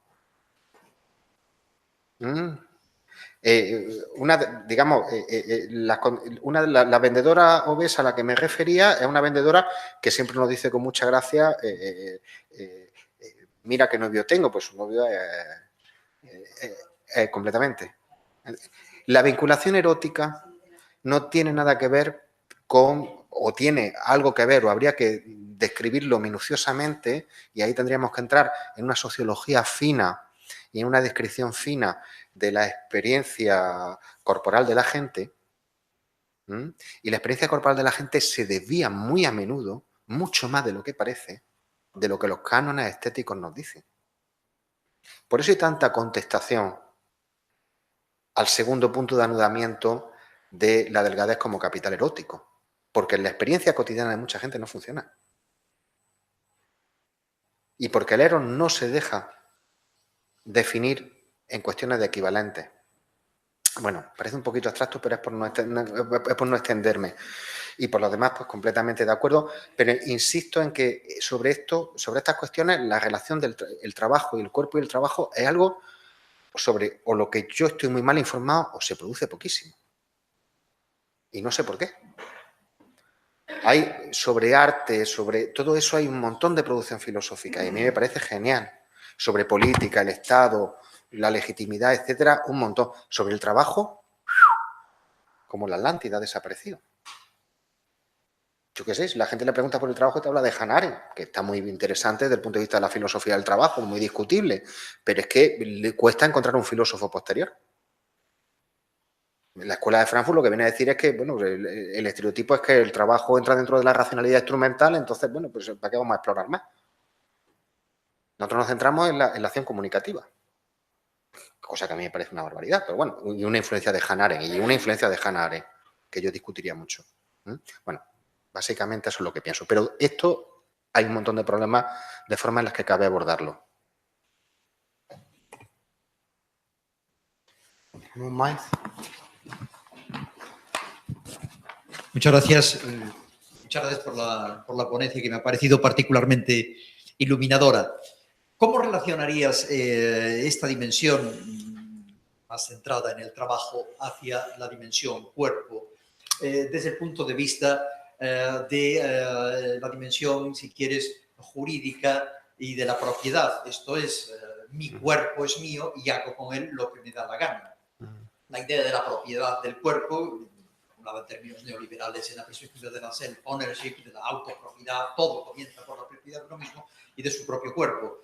La vendedora obesa a la que me refería es una vendedora que siempre nos dice con mucha gracia, mira qué novio tengo, pues su novio es completamente. La vinculación erótica no tiene nada que ver con, o tiene algo que ver, o habría que describirlo minuciosamente, y ahí tendríamos que entrar en una sociología fina y en una descripción fina de la experiencia corporal de la gente. Y la experiencia corporal de la gente se desvía muy a menudo, mucho más de lo que parece, de lo que los cánones estéticos nos dicen. Por eso hay tanta contestación al segundo punto de anudamiento de la delgadez como capital erótico, porque en la experiencia cotidiana de mucha gente no funciona. Y porque el eros no se deja definir en cuestiones de equivalentes. Bueno, parece un poquito abstracto, pero es por no extenderme. Y por lo demás, pues completamente de acuerdo, pero insisto en que sobre estas cuestiones, la relación del trabajo y el cuerpo y el trabajo es algo sobre o lo que yo estoy muy mal informado o se produce poquísimo. Y no sé por qué. Hay sobre arte, sobre todo eso hay un montón de producción filosófica y a mí me parece genial. Sobre política, el Estado, la legitimidad, etcétera, un montón. Sobre el trabajo, como la Atlántida ha desaparecido. Yo qué sé, si la gente le pregunta por el trabajo, te habla de Hannah Arendt, que está muy interesante desde el punto de vista de la filosofía del trabajo, muy discutible, pero es que le cuesta encontrar un filósofo posterior. La escuela de Frankfurt lo que viene a decir es que, bueno, el estereotipo es que el trabajo entra dentro de la racionalidad instrumental, entonces, bueno, pues ¿para qué vamos a explorar más? Nosotros nos centramos en la acción comunicativa, cosa que a mí me parece una barbaridad, pero bueno, y una influencia de Hannah Arendt, que yo discutiría mucho. Bueno, básicamente eso es lo que pienso, pero esto hay un montón de problemas de formas en las que cabe abordarlo. ¿Más? Muchas gracias. Muchas gracias por la ponencia, que me ha parecido particularmente iluminadora. ¿Cómo relacionarías esta dimensión más centrada en el trabajo hacia la dimensión cuerpo, desde el punto de vista de la dimensión, si quieres, jurídica y de la propiedad? Esto es, mi cuerpo es mío y hago con él lo que me da la gana. La idea de la propiedad del cuerpo, hablaba en términos neoliberales en la perspectiva de la self-ownership, de la autopropiedad, todo comienza por la propiedad de uno mismo y de su propio cuerpo,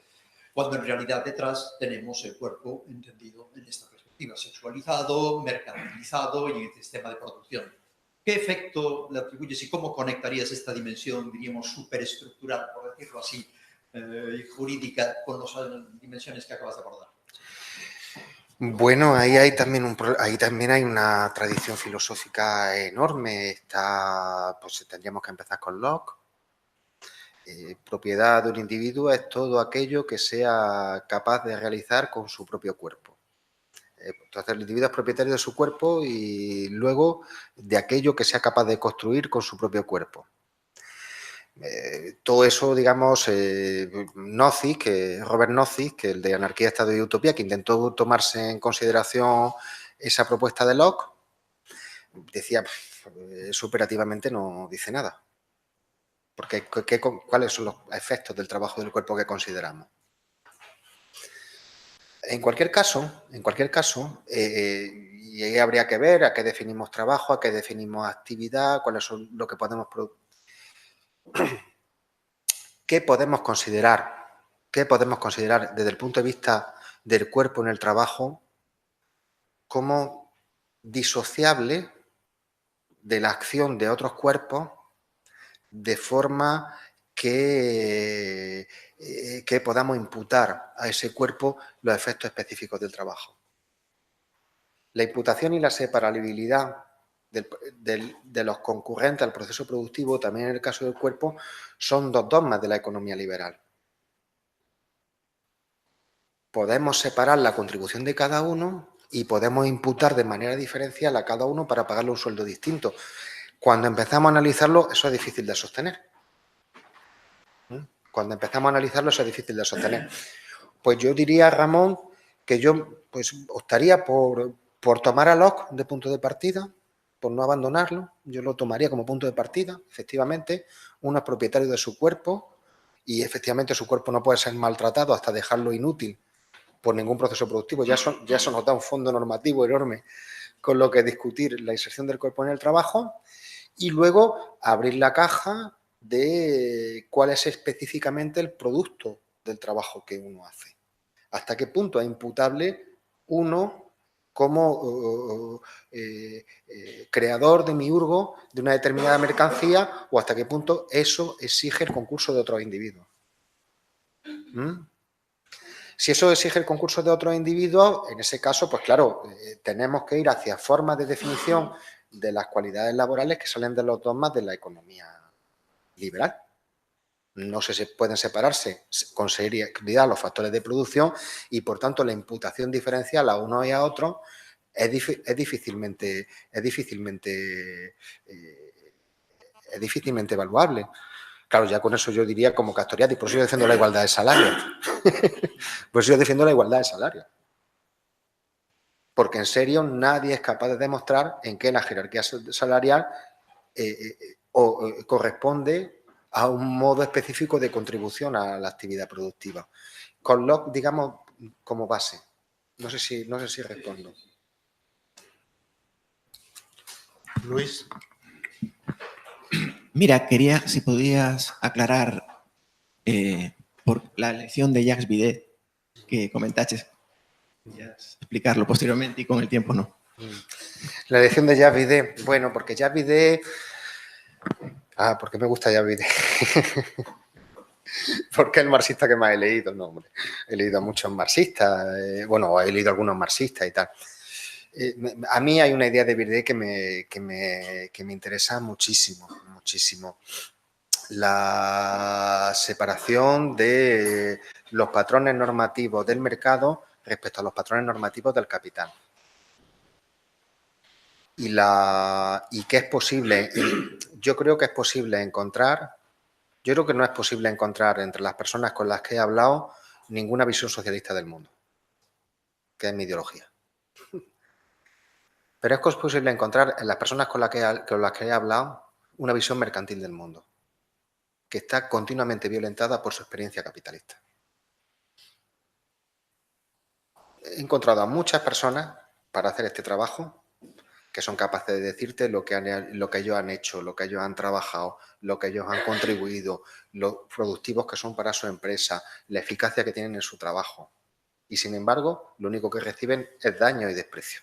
cuando en realidad detrás tenemos el cuerpo entendido en esta perspectiva, sexualizado, mercantilizado y en el sistema de producción. ¿Qué efecto le atribuyes y cómo conectarías esta dimensión, diríamos, superestructural, por decirlo así, jurídica, con las dimensiones que acabas de abordar? Bueno, ahí también hay una tradición filosófica enorme. Pues tendríamos que empezar con Locke. Propiedad de un individuo es todo aquello que sea capaz de realizar con su propio cuerpo. Entonces, el individuo es propietario de su cuerpo y luego de aquello que sea capaz de construir con su propio cuerpo. Todo eso, digamos, Robert Nozick, que el de Anarquía, Estado y Utopía, que intentó tomarse en consideración esa propuesta de Locke, decía, eso operativamente no dice nada. Porque ¿cuáles son los efectos del trabajo del cuerpo que consideramos? En cualquier caso, y ahí habría que ver a qué definimos trabajo, a qué definimos actividad, cuáles son lo que podemos producir. ¿Qué podemos considerar desde el punto de vista del cuerpo en el trabajo como disociable de la acción de otros cuerpos, de forma que podamos imputar a ese cuerpo los efectos específicos del trabajo? La imputación y la separabilidad de los concurrentes al proceso productivo, también en el caso del cuerpo, son dos dogmas de la economía liberal. Podemos separar la contribución de cada uno y podemos imputar de manera diferencial a cada uno para pagarle un sueldo distinto. Cuando empezamos a analizarlo, eso es difícil de sostener. Pues yo diría, Ramón, que yo pues optaría por tomar a Locke de punto de partida, por no abandonarlo. Yo lo tomaría como punto de partida, efectivamente. Uno es propietario de su cuerpo y efectivamente su cuerpo no puede ser maltratado hasta dejarlo inútil por ningún proceso productivo. Ya eso nos da un fondo normativo enorme con lo que discutir la inserción del cuerpo en el trabajo, y luego abrir la caja de cuál es específicamente el producto del trabajo que uno hace. Hasta qué punto es imputable uno como creador de miurgo de una determinada mercancía, o hasta qué punto eso exige el concurso de otros individuos. Si eso exige el concurso de otros individuos, en ese caso, pues claro, tenemos que ir hacia formas de definición de las cualidades laborales que salen de los dogmas de la economía liberal. No se pueden separarse con seriedad los factores de producción y, por tanto, la imputación diferencial a uno y a otro es difícilmente evaluable. Claro, ya con eso yo diría como Castoriadis, por eso yo defiendo la igualdad de salario. Porque en serio nadie es capaz de demostrar en qué la jerarquía salarial corresponde a un modo específico de contribución a la actividad productiva. Con Locke, digamos, como base. No sé si respondo. Luis. Mira, quería, si podías aclarar por la elección de Jacques Vide que comentaste. Podrías explicarlo posteriormente y con el tiempo no. La elección de Jacques Vide, bueno, porque Jacques Vide... ¿por qué me gusta Jacques Vide? Porque es el marxista que más he leído. No, hombre, he leído a muchos marxistas, bueno, he leído a algunos marxistas y tal. A mí hay una idea de Vide que me interesa muchísimo, muchísimo. La separación de los patrones normativos del mercado respecto a los patrones normativos del capital. Y que es posible, yo creo que es posible encontrar, yo creo que no es posible encontrar entre las personas con las que he hablado ninguna visión socialista del mundo, que es mi ideología. Pero es posible encontrar en las personas con las que he hablado una visión mercantil del mundo, que está continuamente violentada por su experiencia capitalista. He encontrado a muchas personas para hacer este trabajo que son capaces de decirte lo que ellos han hecho, lo que ellos han trabajado, lo que ellos han contribuido, lo productivos que son para su empresa, la eficacia que tienen en su trabajo. Y sin embargo, lo único que reciben es daño y desprecio.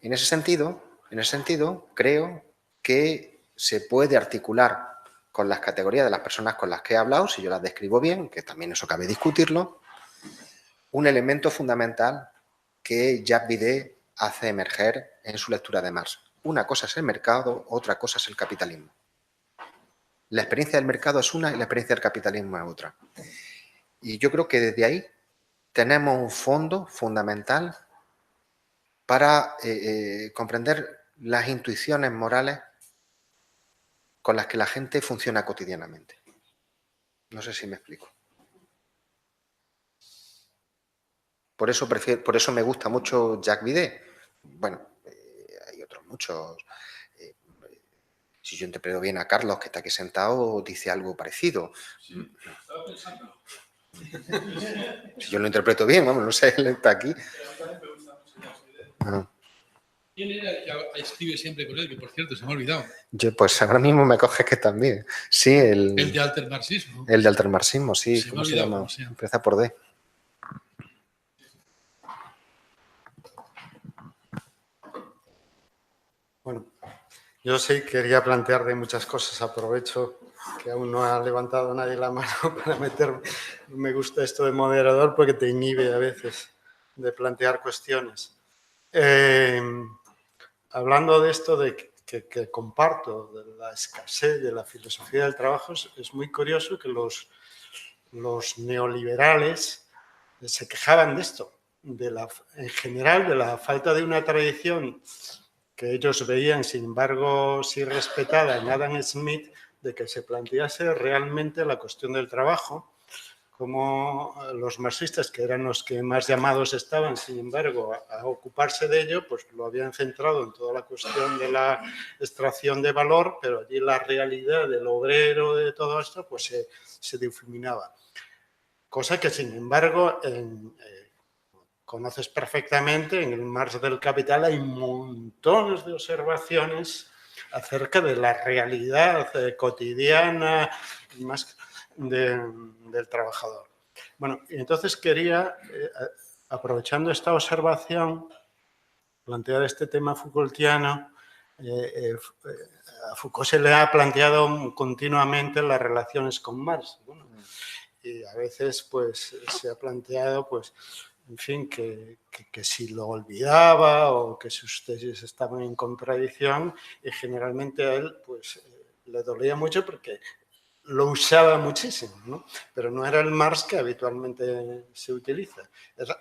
En ese sentido, creo que se puede articular con las categorías de las personas con las que he hablado, si yo las describo bien, que también eso cabe discutirlo, un elemento fundamental que Jacques Vide hace emerger en su lectura de Marx. Una cosa es el mercado, otra cosa es el capitalismo. La experiencia del mercado es una y la experiencia del capitalismo es otra. Y yo creo que desde ahí tenemos un fondo fundamental para comprender las intuiciones morales con las que la gente funciona cotidianamente. No sé si me explico. Por eso me gusta mucho Jacques Vide. Bueno, hay otros muchos. Si yo interpreto bien a Carlos, que está aquí sentado, dice algo parecido. Sí, estaba pensando. Si yo lo interpreto bien, vamos, no sé, él está aquí. ¿Quién era el que escribe siempre con él? Que por cierto, se me ha olvidado. Pues ahora mismo me coges que también. Sí, el de altermarxismo. El de altermarxismo, sí. ¿Cómo se llama? Empieza por D. Bueno, yo sí quería plantear de muchas cosas. Aprovecho que aún no ha levantado nadie la mano para meterme. Me gusta esto de moderador porque te inhibe a veces de plantear cuestiones. Hablando de esto que comparto, de la escasez de la filosofía del trabajo, es muy curioso que los neoliberales se quejaban de esto, en general de la falta de una tradición que ellos veían, sin embargo, sí respetada en Adam Smith, de que se plantease realmente la cuestión del trabajo, como los marxistas, que eran los que más llamados estaban, sin embargo, a ocuparse de ello, pues lo habían centrado en toda la cuestión de la extracción de valor, pero allí la realidad del obrero, de todo esto, pues se difuminaba. Cosa que, sin embargo, conoces perfectamente, en el Marx del Capital hay montones de observaciones acerca de la realidad cotidiana más del trabajador. Bueno, y entonces quería, aprovechando esta observación, plantear este tema Foucaultiano. A Foucault se le ha planteado continuamente las relaciones con Marx. Bueno, y a veces pues se ha planteado pues en fin, que si lo olvidaba o que sus tesis estaban en contradicción, y generalmente a él pues le dolía mucho porque lo usaba muchísimo, ¿no? Pero no era el Marx que habitualmente se utiliza.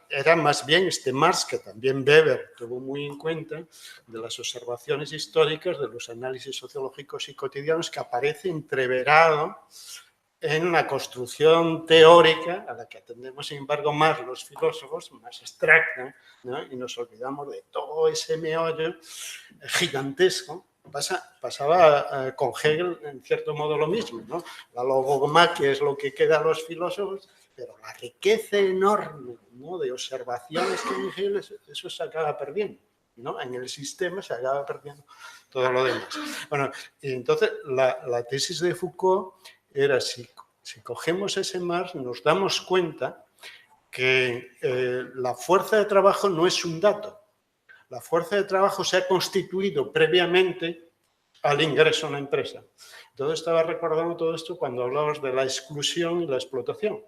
Era más bien este Marx que también Weber tuvo muy en cuenta, de las observaciones históricas, de los análisis sociológicos y cotidianos, que aparece entreverado en una construcción teórica a la que atendemos, sin embargo, más los filósofos, más abstracta, ¿no? Y nos olvidamos de todo ese meollo gigantesco. Pasaba con Hegel, en cierto modo, lo mismo, ¿no? La logomaquia es lo que queda a los filósofos, pero la riqueza enorme, ¿no?, de observaciones que en Hegel, eso se acaba perdiendo. ¿no? En el sistema se acaba perdiendo todo lo demás. Bueno, y entonces la tesis de Foucault era si cogemos ese mar, nos damos cuenta que la fuerza de trabajo no es un dato. La fuerza de trabajo se ha constituido previamente al ingreso a una empresa. Entonces estaba recordando todo esto cuando hablabas de la exclusión y la explotación.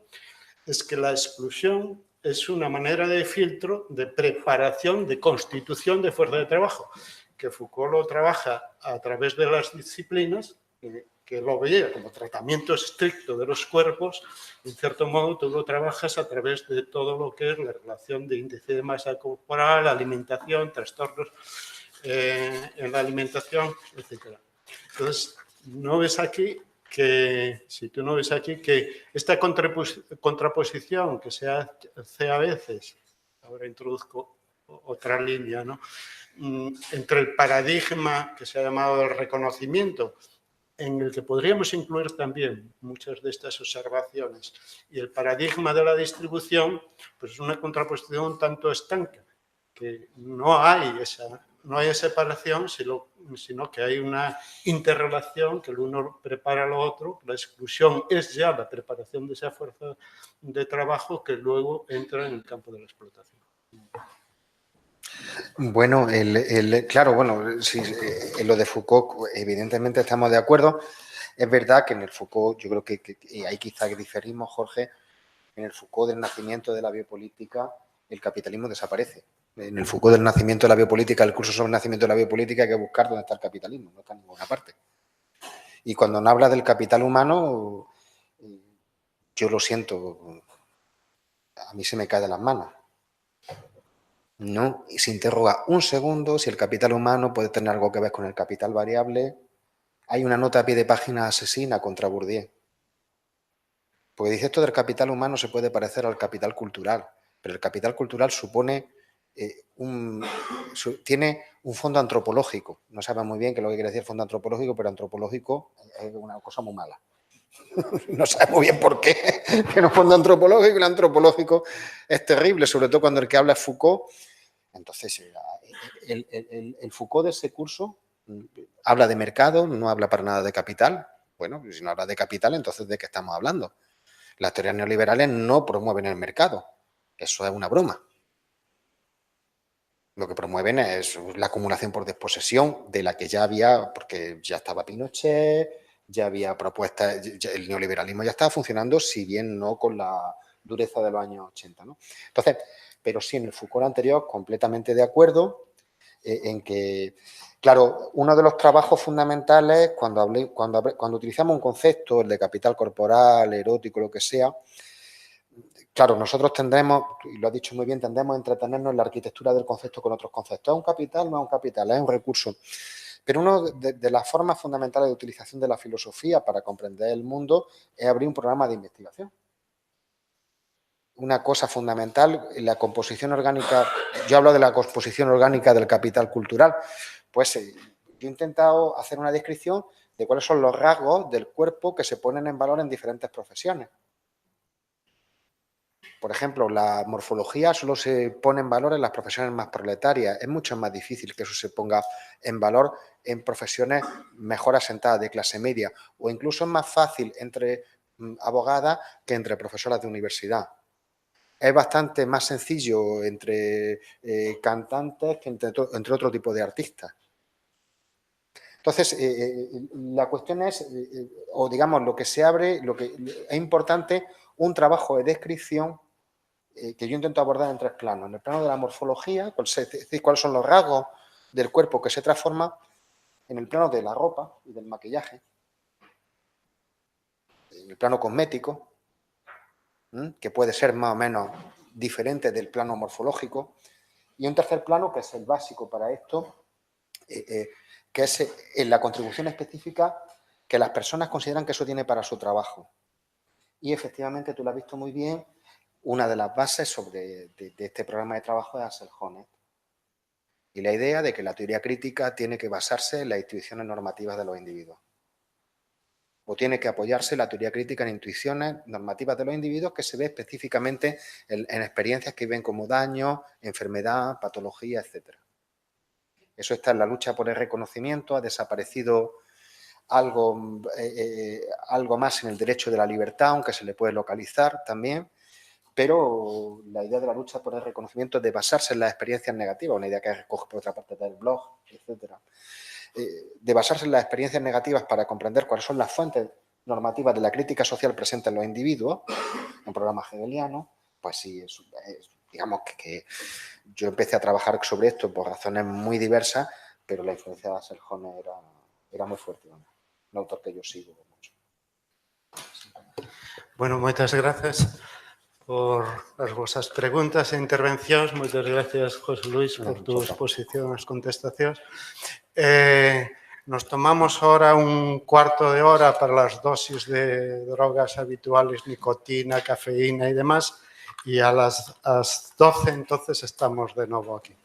Es que la exclusión es una manera de filtro, de preparación, de constitución de fuerza de trabajo, que Foucault lo trabaja a través de las disciplinas, que lo veía como tratamiento estricto de los cuerpos. En cierto modo, tú lo trabajas a través de todo lo que es la relación de índice de masa corporal, alimentación, trastornos en la alimentación, etc. Entonces, no ves aquí que, si tú no ves aquí, que esta contraposición que se hace a veces, ahora introduzco otra línea, ¿no? Entre el paradigma que se ha llamado el reconocimiento, en el que podríamos incluir también muchas de estas observaciones, y el paradigma de la distribución, pues es una contraposición un tanto estanca, que no hay separación, sino que hay una interrelación, que el uno prepara al otro. La exclusión es ya la preparación de esa fuerza de trabajo que luego entra en el campo de la explotación. Bueno, claro, bueno, sí, en lo de Foucault evidentemente estamos de acuerdo. Es verdad que en el Foucault, yo creo que y ahí quizá que diferimos, Jorge, en el Foucault del nacimiento de la biopolítica, el capitalismo desaparece. En el Foucault del nacimiento de la biopolítica, el curso sobre el nacimiento de la biopolítica, hay que buscar dónde está el capitalismo, no está en ninguna parte. Y cuando no habla del capital humano, yo lo siento, a mí se me cae de las manos. No, y se interroga un segundo si el capital humano puede tener algo que ver con el capital variable. Hay una nota a pie de página asesina contra Bourdieu. Porque dice, esto del capital humano se puede parecer al capital cultural, pero el capital cultural supone tiene un fondo antropológico. No sabe muy bien qué es lo que quiere decir fondo antropológico, pero antropológico es una cosa muy mala. No sabe muy bien por qué, que no es fondo antropológico, y el antropológico es terrible, sobre todo cuando el que habla es Foucault. Entonces, el Foucault de ese curso habla de mercado, no habla para nada de capital. Bueno, si no habla de capital, entonces ¿de qué estamos hablando? Las teorías neoliberales no promueven el mercado. Eso es una broma. Lo que promueven es la acumulación por desposesión, de la que ya había, porque ya estaba Pinochet, ya había propuestas, el neoliberalismo ya estaba funcionando, si bien no con la dureza de los años 80, ¿no? Entonces, pero sí, en el Foucault anterior, completamente de acuerdo en que, claro, uno de los trabajos fundamentales, cuando utilizamos un concepto, el de capital corporal, erótico, lo que sea, claro, nosotros tendremos, y lo has dicho muy bien, tendemos a entretenernos en la arquitectura del concepto con otros conceptos. ¿Es un capital? No es un capital, es un recurso. Pero una de las formas fundamentales de utilización de la filosofía para comprender el mundo es abrir un programa de investigación. Una cosa fundamental, la composición orgánica, yo hablo de la composición orgánica del capital cultural, pues yo he intentado hacer una descripción de cuáles son los rasgos del cuerpo que se ponen en valor en diferentes profesiones. Por ejemplo, la morfología solo se pone en valor en las profesiones más proletarias. Es mucho más difícil que eso se ponga en valor en profesiones mejor asentadas de clase media, o incluso es más fácil entre abogadas que entre profesoras de universidad. Es bastante más sencillo entre cantantes que entre otro tipo de artistas. Entonces, la cuestión es, o digamos, lo que se abre, lo que es importante, un trabajo de descripción que yo intento abordar en tres planos. En el plano de la morfología, es decir, cuáles son los rasgos del cuerpo que se transforma. En el plano de la ropa y del maquillaje. En el plano cosmético, que puede ser más o menos diferente del plano morfológico. Y un tercer plano, que es el básico para esto, que es en la contribución específica que las personas consideran que eso tiene para su trabajo. Y efectivamente, tú lo has visto muy bien, una de las bases de este programa de trabajo es Axel Honneth. Y la idea de que la teoría crítica tiene que basarse en las instituciones normativas de los individuos. O tiene que apoyarse la teoría crítica en intuiciones normativas de los individuos que se ve específicamente en experiencias que ven como daño, enfermedad, patología, etc. Eso está en la lucha por el reconocimiento, ha desaparecido algo más en el derecho de la libertad, aunque se le puede localizar también, pero la idea de la lucha por el reconocimiento es de basarse en las experiencias negativas, una idea que recoge por otra parte del blog, etcétera, de basarse en las experiencias negativas para comprender cuáles son las fuentes normativas de la crítica social presente en los individuos, en programa hegeliano, pues sí, digamos que yo empecé a trabajar sobre esto por razones muy diversas, pero la influencia de Axel Honneth era muy fuerte, un autor que yo sigo mucho. Bueno, moitas grazas por as vosas preguntas e intervencións. Moitas gracias, José Luis, por tu exposición e as contestacións. Nos tomamos ahora un cuarto de hora para las dosis de drogas habituales, nicotina, cafeína y demás, y a las 12 entonces estamos de nuevo aquí.